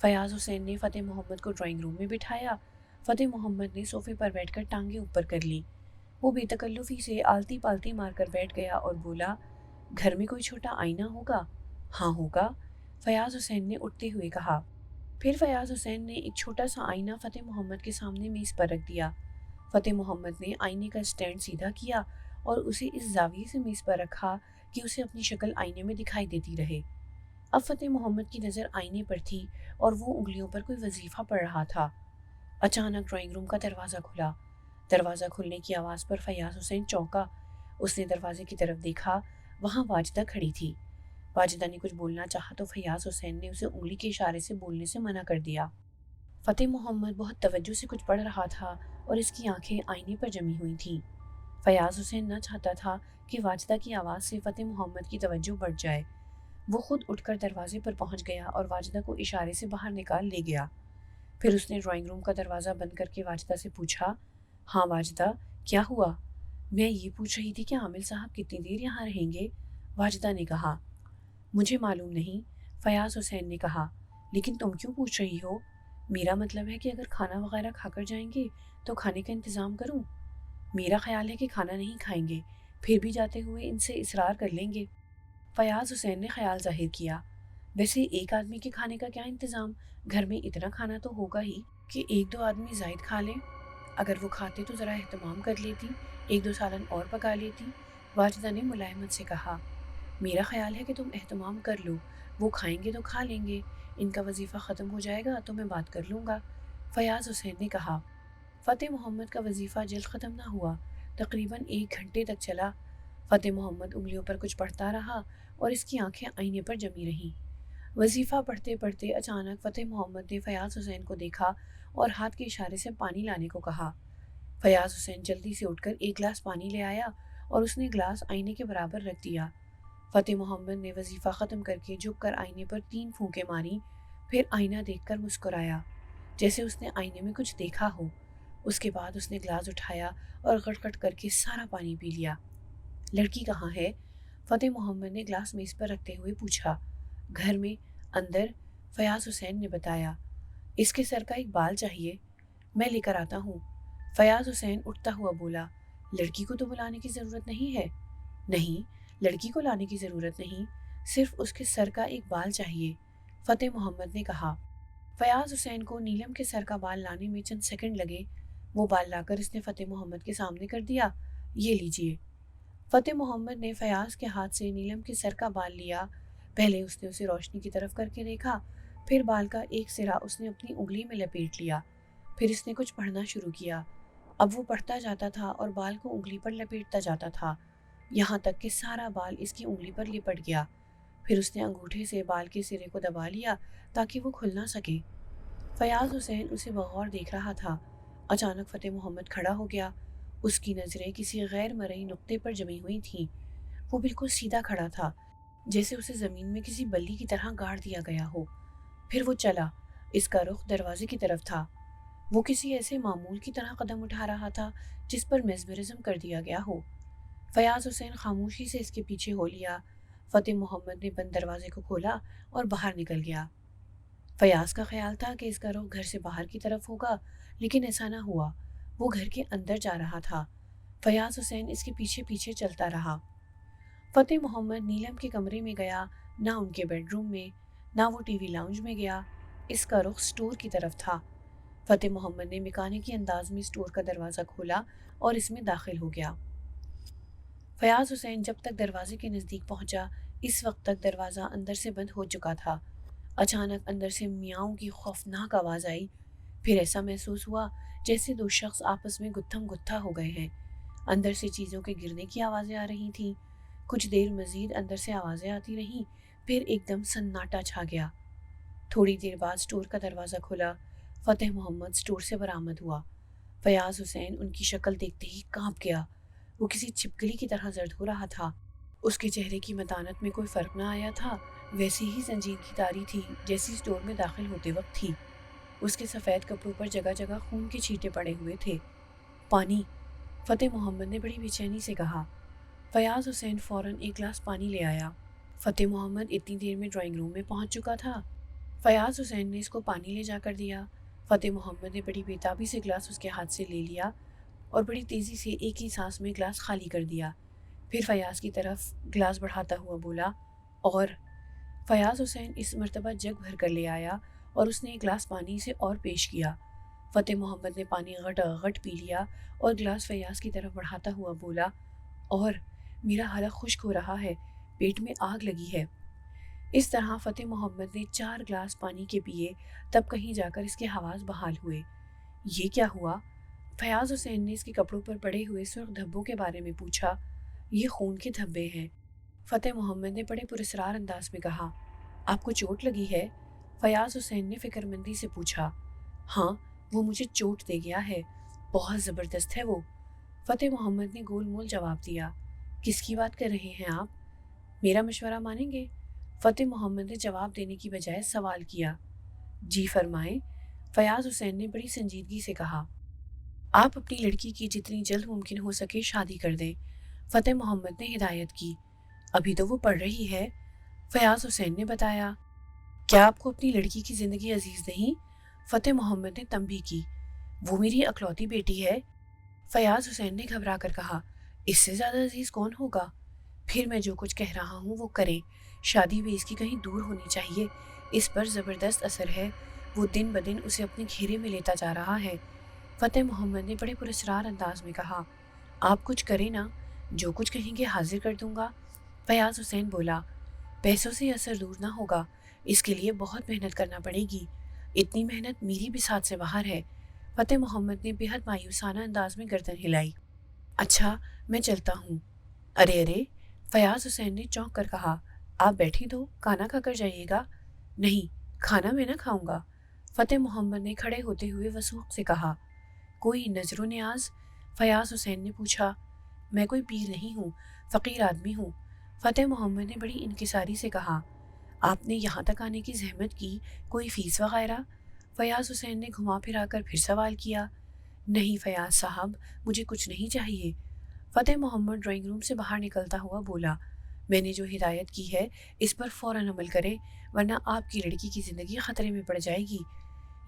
فیاض حسین نے فتح محمد کو ڈرائنگ روم میں بٹھایا۔ فتح محمد نے صوفے پر بیٹھ کر ٹانگیں اوپر کر لی۔ وہ بے تکلفی سے آلتی پالتی مار کر بیٹھ گیا اور بولا، گھر میں کوئی چھوٹا آئینہ ہوگا؟ ہاں ہوگا، فیاض حسین نے اٹھتے ہوئے کہا۔ پھر فیاض حسین نے ایک چھوٹا سا آئینہ فتح محمد کے سامنے میز پر رکھ دیا۔ فتح محمد نے آئینے کا اسٹینڈ سیدھا کیا اور اسے اس زاویے سے میز پر رکھا کہ اسے اپنی شکل آئینے میں دکھائی دیتی رہے۔ اب فتح محمد کی نظر آئینے پر تھی اور وہ انگلیوں پر کوئی وظیفہ پڑھ رہا تھا۔ اچانک ڈرائنگ روم کا دروازہ کھلا۔ دروازہ کھلنے کی آواز پر فیاض حسین چونکا۔ اس نے دروازے کی طرف دیکھا، وہاں واجدہ کھڑی تھی۔ واجدہ نے کچھ بولنا چاہا تو فیاض حسین نے اسے انگلی کے اشارے سے بولنے سے منع کر دیا۔ فتح محمد بہت توجہ سے کچھ پڑھ رہا تھا اور اس کی آنکھیں آئینے پر جمی ہوئی تھیں۔ فیاض حسین نہ چاہتا تھا کہ واجدہ کی آواز سے فتح محمد کی توجہ بڑھ جائے۔ وہ خود اٹھ کر دروازے پر پہنچ گیا اور واجدہ کو اشارے سے باہر نکال لے گیا۔ پھر اس نے ڈرائنگ روم کا دروازہ بند کر کے واجدہ سے پوچھا، ہاں واجدہ، کیا ہوا؟ میں یہ پوچھ رہی تھی کہ عامل صاحب کتنی دیر یہاں رہیں گے؟ واجدہ نے کہا۔ مجھے معلوم نہیں، فیاض حسین نے کہا، لیکن تم کیوں پوچھ رہی ہو؟ میرا مطلب ہے کہ اگر کھانا وغیرہ کھا کر جائیں گے تو کھانے کا انتظام کروں؟ میرا خیال ہے کہ کھانا نہیں کھائیں گے، پھر بھی جاتے ہوئے ان سے اصرار کر لیں گے۔ فیاض حسین نے خیال ظاہر کیا، ویسے ایک آدمی کے کھانے کا کیا انتظام، گھر میں اتنا کھانا تو ہوگا ہی کہ ایک دو آدمی زائد کھا لیں۔ اگر وہ کھاتے تو ذرا اہتمام کر لیتی، ایک دو سالن اور پکا لیتی۔ واجدہ نے ملائمت سے کہا، میرا خیال ہے کہ تم اہتمام کر لو، وہ کھائیں گے تو کھا لیں گے، ان کا وظیفہ ختم ہو جائے گا تو میں بات کر لوں گا۔ فیاض حسین نے کہا۔ فتح محمد کا وظیفہ جلد ختم نہ ہوا، تقریباً 1 گھنٹے تک چلا۔ فتح محمد انگلیوں پر کچھ پڑھتا رہا اور اس کی آنکھیں آئینے پر جمی رہیں۔ وظیفہ پڑھتے پڑھتے اچانک فتح محمد نے فیاض حسین کو دیکھا اور ہاتھ کے اشارے سے پانی لانے کو کہا۔ فیاض حسین جلدی سے اٹھ کر 1 گلاس پانی لے آیا اور اس نے گلاس آئینے کے برابر رکھ دیا۔ فتح محمد نے وظیفہ ختم کر کے جھک کر آئینے پر 3 پھونکیں ماری، پھر آئینہ دیکھ کر مسکرایا جیسے اس نے آئینے میں کچھ دیکھا ہو۔ اس کے بعد اس نے گلاس اٹھایا اور گٹ گٹ کر کے سارا پانی پی لیا۔ لڑکی کہاں ہے؟ فتح محمد نے گلاس میز پر رکھتے ہوئے پوچھا۔ گھر میں، اندر، فیاض حسین نے بتایا۔ اس کے سر کا ایک بال چاہیے، میں لے کر آتا ہوں۔ فیاض حسین اٹھتا ہوا بولا، لڑکی کو تو بلانے کی ضرورت نہیں ہے۔ نہیں، لڑکی کو لانے کی ضرورت نہیں، صرف اس کے سر کا ایک بال چاہیے، فتح محمد نے کہا۔ فیاض حسین کو نیلم کے سر کا بال لانے میں چند سیکنڈ لگے۔ وہ بال لا کر اس نے فتح محمد کے سامنے کر دیا، یہ لیجئے۔ فتح محمد نے فیاض کے ہاتھ سے نیلم کے سر کا بال لیا۔ پہلے اس نے اسے روشنی کی طرف کر کے دیکھا، پھر بال کا ایک سرا اس نے اپنی انگلی میں لپیٹ لیا۔ پھر اس نے کچھ پڑھنا شروع کیا۔ اب وہ پڑھتا جاتا تھا اور بال کو انگلی پر لپیٹتا جاتا تھا، یہاں تک کہ سارا بال اس کی انگلی پر لپٹ گیا۔ پھر اس نے انگوٹھے سے بال کے سرے کو دبا لیا تاکہ وہ کھل نہ سکے۔ فیاض حسین اسے بغور دیکھ رہا تھا۔ اچانک فتح محمد کھڑا ہو گیا۔ اس کی نظریں کسی غیر مرئی نقطے پر جمی ہوئی تھیں۔ وہ بالکل سیدھا کھڑا تھا، جیسے اسے زمین میں کسی بلی کی طرح گاڑ دیا گیا ہو۔ پھر وہ چلا، اس کا رخ دروازے کی طرف تھا۔ وہ کسی ایسے معمول کی طرح قدم اٹھا رہا تھا جس پر میزمرزم کر دیا گیا ہو۔ فیاض حسین خاموشی سے اس کے پیچھے ہو لیا۔ فتح محمد نے بند دروازے کو کھولا اور باہر نکل گیا۔ فیاض کا خیال تھا کہ اس کا رخ گھر سے باہر کی طرف ہوگا، لیکن ایسا نہ ہوا، وہ گھر کے اندر جا رہا تھا۔ فیاض حسین اس کے پیچھے پیچھے چلتا رہا۔ فتح محمد نیلم کے کمرے میں گیا، نہ ان کے بیڈ روم میں، نہ وہ ٹی وی لاؤنج میں گیا، اس کا رخ سٹور کی طرف تھا۔ فتح محمد نے میکانکی انداز میں سٹور کا دروازہ کھولا اور اس میں داخل ہو گیا۔ فیاض حسین جب تک دروازے کے نزدیک پہنچا، اس وقت تک دروازہ اندر سے بند ہو چکا تھا۔ اچانک اندر سے میاؤں کی خوفناک آواز آئی، پھر ایسا محسوس ہوا جیسے 2 شخص آپس میں گتھم گتھا ہو گئے ہیں۔ اندر سے چیزوں کے گرنے کی آوازیں آ رہی تھیں۔ کچھ دیر مزید اندر سے آوازیں آتی رہیں، پھر ایک دم سناٹا چھا گیا۔ تھوڑی دیر بعد سٹور کا دروازہ کھلا۔ فتح محمد سٹور سے برآمد ہوا۔ فیاض حسین ان کی شکل دیکھتے ہی کانپ گیا۔ وہ کسی چھپکلی کی طرح زرد ہو رہا تھا۔ اس کے چہرے کی متانت میں کوئی فرق نہ آیا تھا، ویسی ہی سنجیدگی طاری تھی جیسی سٹور میں داخل ہوتے وقت تھی۔ اس کے سفید کپڑوں پر جگہ جگہ خون کے چھینٹے پڑے ہوئے تھے۔ پانی، فتح محمد نے بڑی بے چینی سے کہا۔ فیاض حسین فوراً 1 گلاس پانی لے آیا۔ فتح محمد اتنی دیر میں ڈرائنگ روم میں پہنچ چکا تھا۔ فیاض حسین نے اس کو پانی لے جا کر دیا۔ فتح محمد نے بڑی بےتابی سے گلاس اس کے ہاتھ سے لے لیا اور بڑی تیزی سے ایک ہی سانس میں گلاس خالی کر دیا۔ پھر فیاض کی طرف گلاس بڑھاتا ہوا بولا، اور فیاض حسین اس مرتبہ جگ بھر کر لے آیا اور اس نے 1 گلاس پانی اسے اور پیش کیا۔ فتح محمد نے پانی غٹ غٹ پی لیا اور گلاس فیاض کی طرف بڑھاتا ہوا بولا، اور میرا حلق خشک ہو رہا ہے، پیٹ میں آگ لگی ہے۔ اس طرح فتح محمد نے 4 گلاس پانی کے پیے، تب کہیں جا کر اس کے حواس بحال ہوئے۔ یہ کیا ہوا؟ فیاض حسین نے اس کے کپڑوں پر پڑے ہوئے سرخ دھبوں کے بارے میں پوچھا۔ یہ خون کے دھبے ہیں، فتح محمد نے بڑے پراسرار انداز میں کہا۔ آپ کو چوٹ لگی ہے؟ فیاض حسین نے فکر مندی سے پوچھا۔ ہاں، وہ مجھے چوٹ دے گیا ہے، بہت زبردست ہے وہ، فتح محمد نے گول مول جواب دیا۔ کس کی بات کر رہے ہیں آپ؟ میرا مشورہ مانیں گے؟ فتح محمد نے جواب دینے کی بجائے سوال کیا۔ جی فرمائیں، فیاض حسین نے بڑی سنجیدگی سے کہا۔ آپ اپنی لڑکی کی جتنی جلد ممکن ہو سکے شادی کر دیں، فتح محمد نے ہدایت کی۔ ابھی تو وہ پڑھ رہی ہے، فیاض حسین نے بتایا۔ کیا آپ کو اپنی لڑکی کی زندگی عزیز نہیں؟ فتح محمد نے تنبیہ کی۔ وہ میری اکلوتی بیٹی ہے، فیاض حسین نے گھبرا کر کہا۔ اس سے زیادہ عزیز کون ہوگا؟ پھر میں جو کچھ کہہ رہا ہوں وہ کریں، شادی بھی اس کی کہیں دور ہونی چاہیے، اس پر زبردست اثر ہے، وہ دن بدن اسے اپنے گھیرے میں لیتا جا رہا ہے۔ فتح محمد نے بڑے پراسرار انداز میں کہا۔ آپ کچھ کریں نا، جو کچھ کہیں گے حاضر کر دوں گا۔ فیاض حسین بولا۔ پیسوں سے اثر دور نہ ہوگا، اس کے لیے بہت محنت کرنا پڑے گی، اتنی محنت میری بھی ساتھ سے باہر ہے۔ فتح محمد نے بے حد مایوسانہ انداز میں گردن ہلائی۔ اچھا میں چلتا ہوں۔ ارے ارے، فیاض حسین نے چونک کر کہا۔ آپ بیٹھی تو کھانا کھا کر جائیے گا۔ نہیں، کھانا میں نہ کھاؤں گا، فتح محمد نے کھڑے ہوتے ہوئے وثوق سے کہا۔ کوئی نظر و نیاز؟ فیاض حسین نے پوچھا۔ میں کوئی پیر نہیں ہوں، فقیر آدمی ہوں، فتح محمد نے بڑی انکساری سے کہا۔ آپ نے یہاں تک آنے کی زحمت کی، کوئی فیس وغیرہ؟ فیاض حسین نے گھما پھرا کر پھر سوال کیا۔ نہیں فیاض صاحب، مجھے کچھ نہیں چاہیے، فتح محمد ڈرائنگ روم سے باہر نکلتا ہوا بولا۔ میں نے جو ہدایت کی ہے اس پر فوراً عمل کریں، ورنہ آپ کی لڑکی کی زندگی خطرے میں پڑ جائے گی۔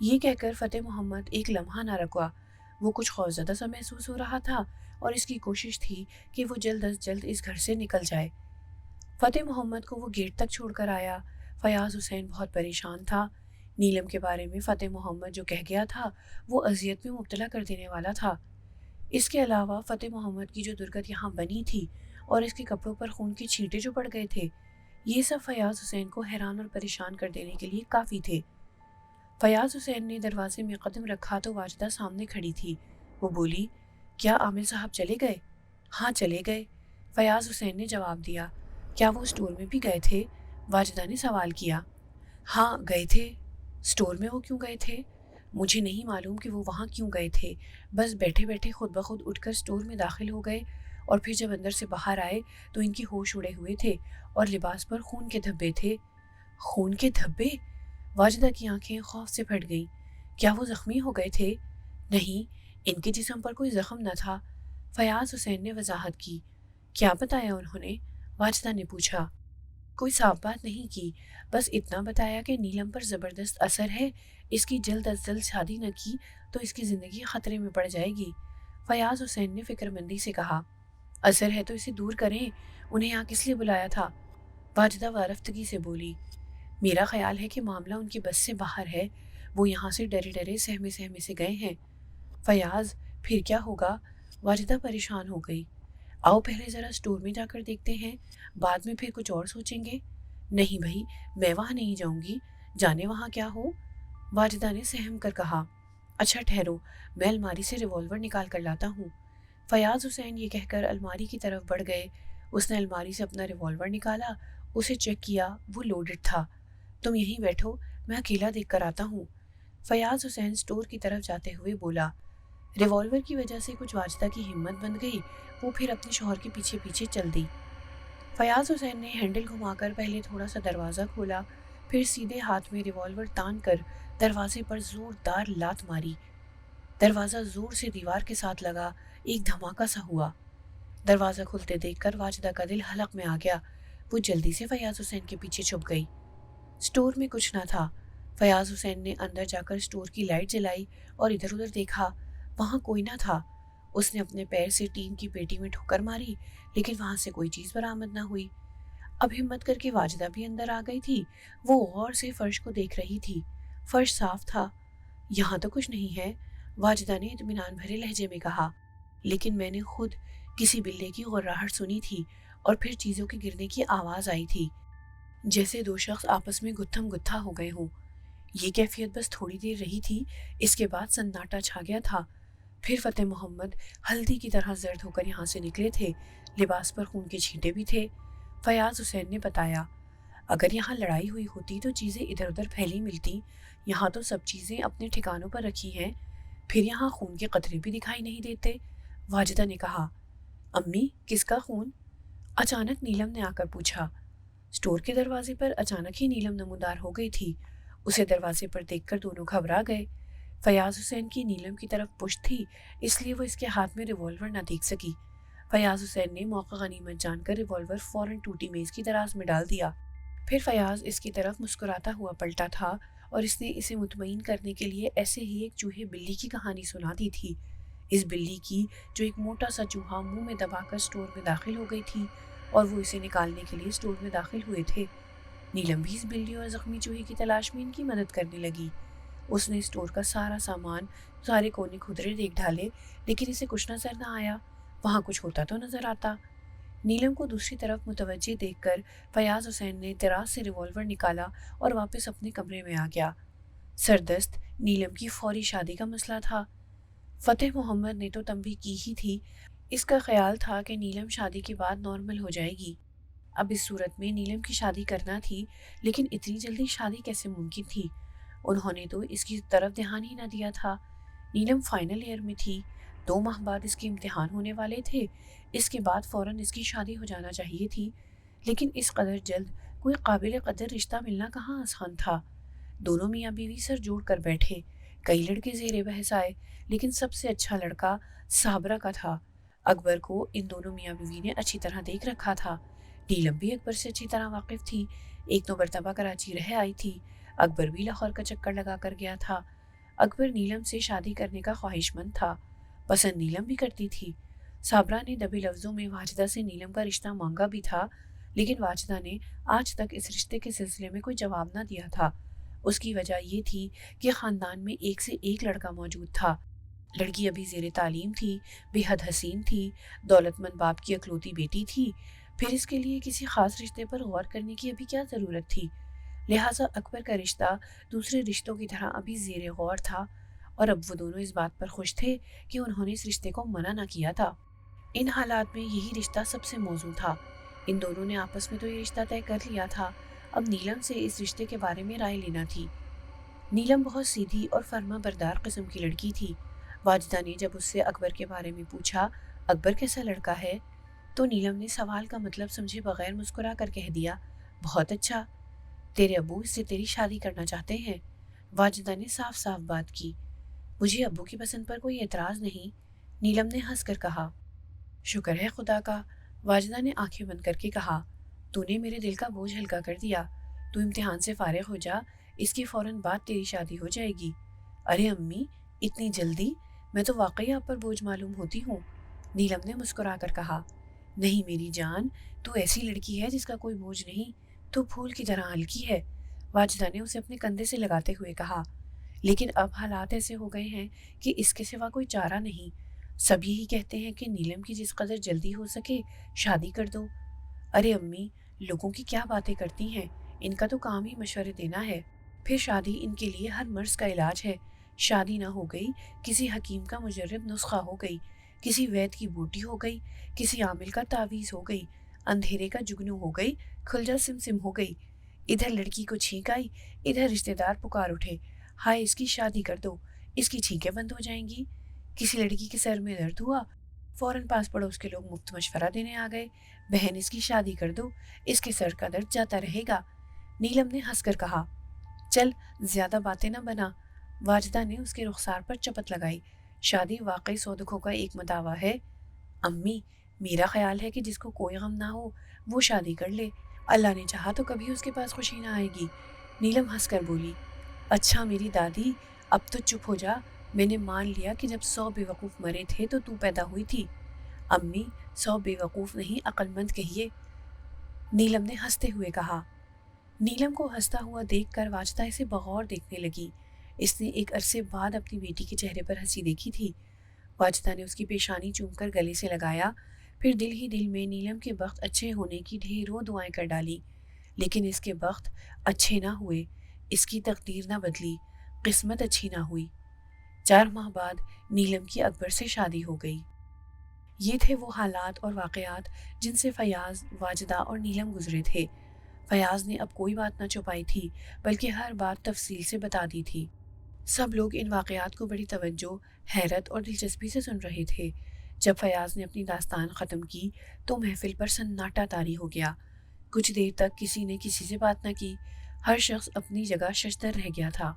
یہ کہہ کر فتح محمد ایک لمحہ نہ رکا، وہ کچھ خوفزدہ سا محسوس ہو رہا تھا اور اس کی کوشش تھی کہ وہ جلد از جلد اس گھر سے نکل جائے۔ فتح محمد کو وہ گیٹ تک چھوڑ کر آیا۔ فیاض حسین بہت پریشان تھا، نیلم کے بارے میں فتح محمد جو کہہ گیا تھا وہ اذیت میں مبتلا کر دینے والا تھا۔ اس کے علاوہ فتح محمد کی جو درگت یہاں بنی تھی اور اس کے کپڑوں پر خون کے چھینٹے جو پڑ گئے تھے، یہ سب فیاض حسین کو حیران اور پریشان کر دینے کے لیے کافی تھے۔ فیاض حسین نے دروازے میں قدم رکھا تو واجدہ سامنے کھڑی تھی۔ وہ بولی، کیا عامر صاحب چلے گئے؟ ہاں چلے گئے، فیاض حسین نے جواب دیا۔ کیا وہ اسٹور میں بھی گئے تھے؟ واجدہ نے سوال کیا۔ ہاں گئے تھے۔ اسٹور میں وہ کیوں گئے تھے؟ مجھے نہیں معلوم کہ وہ وہاں کیوں گئے تھے، بس بیٹھے بیٹھے خود بخود اٹھ کر اسٹور میں داخل ہو گئے اور پھر جب اندر سے باہر آئے تو ان کی ہوش اڑے ہوئے تھے اور لباس پر خون کے دھبے تھے۔ خون کے دھبے؟ واجدہ کی آنکھیں خوف سے پھٹ گئیں۔ کیا وہ زخمی ہو گئے تھے؟ نہیں، ان کے جسم پر کوئی زخم نہ تھا، فیاض حسین نے وضاحت کی۔ کیا بتایا انہوں نے؟ واجدہ نے پوچھا۔ کوئی صاف بات نہیں کی، بس اتنا بتایا کہ نیلم پر زبردست اثر ہے، اس کی جلد از جلد شادی نہ کی تو اس کی زندگی خطرے میں پڑ جائے گی۔ فیاض حسین نے فکر مندی سے کہا۔ اثر ہے تو اسے دور کریں، انہیں یہاں کس لیے بلایا تھا؟ واجدہ وارفتگی سے بولی۔ میرا خیال ہے کہ معاملہ ان کی بس سے باہر ہے، وہ یہاں سے ڈرے ڈرے سہمے سہمے سے گئے ہیں۔ فیاض، پھر کیا ہوگا؟ واجدہ پریشان ہو گئی۔ آؤ پہلے ذرا اسٹور میں جا کر دیکھتے ہیں، بعد میں پھر کچھ اور سوچیں گے۔ نہیں بھائی، میں وہاں نہیں جاؤں گی، جانے وہاں کیا ہو، واجدہ نے سہم کر کہا۔ اچھا ٹھہرو، میں الماری سے ریوالور نکال کر لاتا ہوں۔ فیاض حسین یہ کہہ کر الماری کی طرف بڑھ گئے۔ اس نے الماری سے اپنا ریوالور نکالا، اسے چیک کیا، وہ لوڈڈ تھا۔ تم یہیں بیٹھو، میں اکیلا دیکھ کر آتا ہوں، فیاض حسین اسٹور کی طرف جاتے ہوئے بولا۔ ریوالور کی وجہ سے کچھ واجدہ کی ہمت بن گئی، وہ پھر اپنے شوہر کے پیچھے پیچھے چل دی۔ فیاض حسین نے ہینڈل گھما کر پہلے تھوڑا سا دروازہ کھولا، پھر سیدھے ہاتھ میں ریوالور تان کر دروازے پر زوردار لات ماری۔ دروازہ زور سے دیوار کے ساتھ لگا، ایک دھماکہ سا ہوا۔ دروازہ کھلتے دیکھ کر واجدہ کا دل حلق میں آ گیا، وہ جلدی سے فیاض حسین کے پیچھے چھپ گئی۔ اسٹور میں کچھ نہ تھا۔ فیاض حسین نے اندر جا کر اسٹور کی لائٹ جلائی اور ادھر ادھر دیکھا، وہاں کوئی نہ تھا۔ اس نے اپنے پیر سے ٹین کی پیٹی میں ٹھوکر ماری، لیکن وہاں سے کوئی چیز برآمد نہ ہوئی۔ اب ہمت کر کے واجدہ بھی اندر آ گئی تھی، وہ غور سے فرش کو دیکھ رہی تھی، فرش صاف تھا۔ یہاں تو کچھ نہیں ہے، واجدہ نے اطمینان بھرے لہجے میں کہا، لیکن میں نے خود کسی بلے کی غراہٹ سنی تھی اور پھر چیزوں کے گرنے کی آواز آئی تھی، جیسے دو شخص آپس میں گتھم گتھا ہو گئے ہوں۔ یہ کیفیت بس تھوڑی دیر رہی تھی، اس کے بعد سناٹا چھا گیا تھا۔ پھر فتح محمد ہلدی کی طرح زرد ہو کر یہاں سے نکلے تھے، لباس پر خون کے چھینٹے بھی تھے۔ فیاض حسین نے بتایا، اگر یہاں لڑائی ہوئی ہوتی تو چیزیں ادھر ادھر پھیلی ملتی، یہاں تو سب چیزیں اپنے ٹھکانوں پر رکھی ہیں، پھر یہاں خون کے قطرے بھی دکھائی نہیں دیتے، واجدہ نے کہا۔ امی، کس کا خون؟ اچانک نیلم نے آ کر پوچھا۔ اسٹور کے دروازے پر اچانک ہی نیلم نمودار ہو گئی تھی، اسے دروازے پر دیکھ کر دونوں گھبرا گئے۔ فیاض حسین کی نیلم کی طرف پشت تھی، اس لیے وہ اس کے ہاتھ میں ریوالور نہ دیکھ سکی۔ فیاض حسین نے موقع غنیمت جان کر ریوالور فوراً ٹوٹی میز کی دراز میں ڈال دیا۔ پھر فیاض اس کی طرف مسکراتا ہوا پلٹا تھا اور اس نے اسے مطمئن کرنے کے لیے ایسے ہی ایک چوہے بلی کی کہانی سنا دی تھی، اس بلی کی جو ایک موٹا سا چوہا منہ میں دبا کر اسٹور میں داخل ہو گئی تھی اور وہ اسے نکالنے کے لیے اسٹور میں داخل ہوئے تھے۔ نیلم بھی اس بلی اور زخمی چوہے کی تلاش میں ان کی مدد کرنے لگی۔ اس نے اسٹور کا سارا سامان، سارے کونے کھدرے دیکھ ڈالے، لیکن اسے کچھ نظر نہ آیا۔ وہاں کچھ ہوتا تو نظر آتا۔ نیلم کو دوسری طرف متوجہ دیکھ کر فیاض حسین نے دراز سے ریوالور نکالا اور واپس اپنے کمرے میں آ گیا۔ سردست نیلم کی فوری شادی کا مسئلہ تھا۔ فتح محمد نے تو تنبیہ کی ہی تھی، اس کا خیال تھا کہ نیلم شادی کے بعد نارمل ہو جائے گی۔ اب اس صورت میں نیلم کی شادی کرنا تھی، لیکن اتنی جلدی شادی کیسے ممکن تھی؟ انہوں نے تو اس کی طرف دھیان ہی نہ دیا تھا۔ نیلم فائنل ایئر میں تھی، 2 ماہ بعد اس کے امتحان ہونے والے تھے، اس کے بعد فوراً اس کی شادی ہو جانا چاہیے تھی، لیکن اس قدر جلد کوئی قابل قدر رشتہ ملنا کہاں آسان تھا۔ دونوں میاں بیوی سر جوڑ کر بیٹھے، کئی لڑکے زیر بحث آئے، لیکن سب سے اچھا لڑکا صابرہ کا تھا۔ اکبر کو ان دونوں میاں بیوی نے اچھی طرح دیکھ رکھا تھا۔ نیلم بھی اکبر سے اچھی طرح واقف تھی، 1-2 مرتبہ کراچی رہ آئی تھی، اکبر بھی لاہور کا چکر لگا کر گیا تھا۔ اکبر نیلم سے شادی کرنے کا خواہش مند تھا، پسند نیلم بھی کرتی تھی۔ صابرہ نے دبی لفظوں میں واجدہ سے نیلم کا رشتہ مانگا بھی تھا، لیکن واجدہ نے آج تک اس رشتے کے سلسلے میں کوئی جواب نہ دیا تھا۔ اس کی وجہ یہ تھی کہ خاندان میں ایک سے ایک لڑکا موجود تھا۔ لڑکی ابھی زیر تعلیم تھی، بے حد حسین تھی، دولت مند باپ کی اکلوتی بیٹی تھی، پھر اس کے لیے کسی خاص رشتے پر غور کرنے کی ابھی کیا ضرورت تھی؟ لہٰذا اکبر کا رشتہ دوسرے رشتوں کی طرح ابھی زیر غور تھا، اور اب وہ دونوں اس بات پر خوش تھے کہ انہوں نے اس رشتے کو منع نہ کیا تھا۔ ان حالات میں یہی رشتہ سب سے موزوں تھا۔ ان دونوں نے آپس میں تو یہ رشتہ طے کر لیا تھا، اب نیلم سے اس رشتے کے بارے میں رائے لینا تھی۔ نیلم بہت سیدھی اور فرما بردار قسم کی لڑکی تھی۔ واجدہ نے جب اس سے اکبر کے بارے میں پوچھا، اکبر کیسا لڑکا ہے، تو نیلم نے سوال کا مطلب سمجھے بغیر مسکرا کر کہہ دیا، بہت اچھا، تیرے ابو اس سے تیری شادی کرنا چاہتے ہیں۔ واجدہ نے صاف صاف بات کی۔ مجھے ابو کی پسند پر کوئی اعتراض نہیں، نیلم نے ہنس کر کہا۔ شکر ہے خدا کا، واجدہ نے آنکھیں بند کر کے کہا، تو نے میرے دل کا بوجھ ہلکا کر دیا، تو امتحان سے فارغ ہو جا، اس کے فوراً بعد تیری شادی ہو جائے گی۔ ارے امی، اتنی جلدی؟ میں تو واقعی آپ پر بوجھ معلوم ہوتی ہوں، نیلم نے مسکرا کر کہا۔ نہیں میری جان، تو ایسی لڑکی ہے جس کا کوئی بوجھ نہیں، تو پھول کی طرح ہلکی ہے، واجدہ نے اسے اپنے کندھے سے لگاتے ہوئے کہا۔ لیکن اب حالات ایسے ہو گئے ہیں کہ اس کے سوا کوئی چارہ نہیں، سب یہی کہتے ہیں کہ نیلم کی جس قدر جلدی ہو سکے شادی کر دو۔ ارے امی، لوگوں کی کیا باتیں کرتی ہیں، ان کا تو کام ہی مشورے دینا ہے، پھر شادی ان کے لیے ہر مرض کا علاج ہے۔ شادی نہ ہو گئی، کسی حکیم کا مجرب نسخہ ہو گئی، کسی وید کی بوٹی ہو گئی، کسی عامل کا تعویذ ہو گئی، اندھیرے کا جگنو ہو گئی، کھلجا سمسم ہو گئی، ادھر لڑکی کو چھینک آئی، ادھر رشتے دار پکار اٹھے، ہائے اس کی شادی کر دو، اس کی چھینکیں بند ہو جائیں گی۔ کسی لڑکی کے سر میں درد ہوا، فوراً پاس پڑوس کے لوگ مفت مشورہ دینے آ گئے، بہن اس کی شادی کر دو، اس کے سر کا درد جاتا رہے گا۔ نیلم نے ہنس کر کہا، چل زیادہ باتیں نہ بنا۔ واجدہ نے اس کے رخسار پر چپت لگائی، شادی واقعی سو دکھوں کا ایک مداوا ہے۔ امی، میرا خیال ہے کہ جس کو کوئی غم نہ ہو وہ شادی کر لے، اللہ نے چاہا تو کبھی اس کے پاس خوشی نہ آئے گی۔ نیلم ہنس کر بولی، اچھا میری دادی، اب تو چپ ہو جا، میں نے مان لیا کہ جب 100 بے وقوف مرے تھے تو پیدا ہوئی تھی۔ امی، 100 بے وقوف نہیں، عقل مند کہیے، نیلم نے ہنستے ہوئے کہا۔ نیلم کو ہنستا ہوا دیکھ کر واجدہ اسے بغور دیکھنے لگی، اس نے ایک عرصے بعد اپنی بیٹی کے چہرے پر ہنسی دیکھی تھی۔ واجدہ نے اس کی پیشانی چوم کر گلے سے لگایا، پھر دل ہی دل میں نیلم کے بخت اچھے ہونے کی ڈھیروں دعائیں کر ڈالی، لیکن اس کے بخت اچھے نہ ہوئے، اس کی تقدیر نہ بدلی، قسمت اچھی نہ ہوئی۔ 4 ماہ بعد نیلم کی اکبر سے شادی ہو گئی۔ یہ تھے وہ حالات اور واقعات جن سے فیاض، واجدہ اور نیلم گزرے تھے۔ فیاض نے اب کوئی بات نہ چھپائی تھی، بلکہ ہر بات تفصیل سے بتا دی تھی۔ سب لوگ ان واقعات کو بڑی توجہ، حیرت اور دلچسپی سے سن رہے تھے۔ جب فیاض نے اپنی داستان ختم کی تو محفل پر سناٹا طاری ہو گیا۔ کچھ دیر تک کسی نے کسی سے بات نہ کی، ہر شخص اپنی جگہ ششدر رہ گیا تھا۔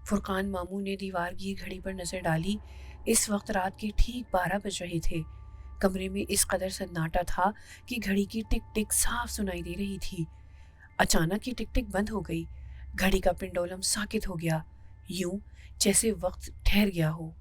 فرقان ماموں نے دیوار کی گھڑی پر نظر ڈالی، اس وقت رات کے ٹھیک 12 بج رہے تھے۔ کمرے میں اس قدر سناٹا تھا کہ گھڑی کی ٹک ٹک صاف سنائی دے رہی تھی۔ اچانک یہ ٹک ٹک بند ہو گئی، گھڑی کا پنڈولم ساکت ہو گیا، یوں جیسے وقت ٹھہر گیا ہو۔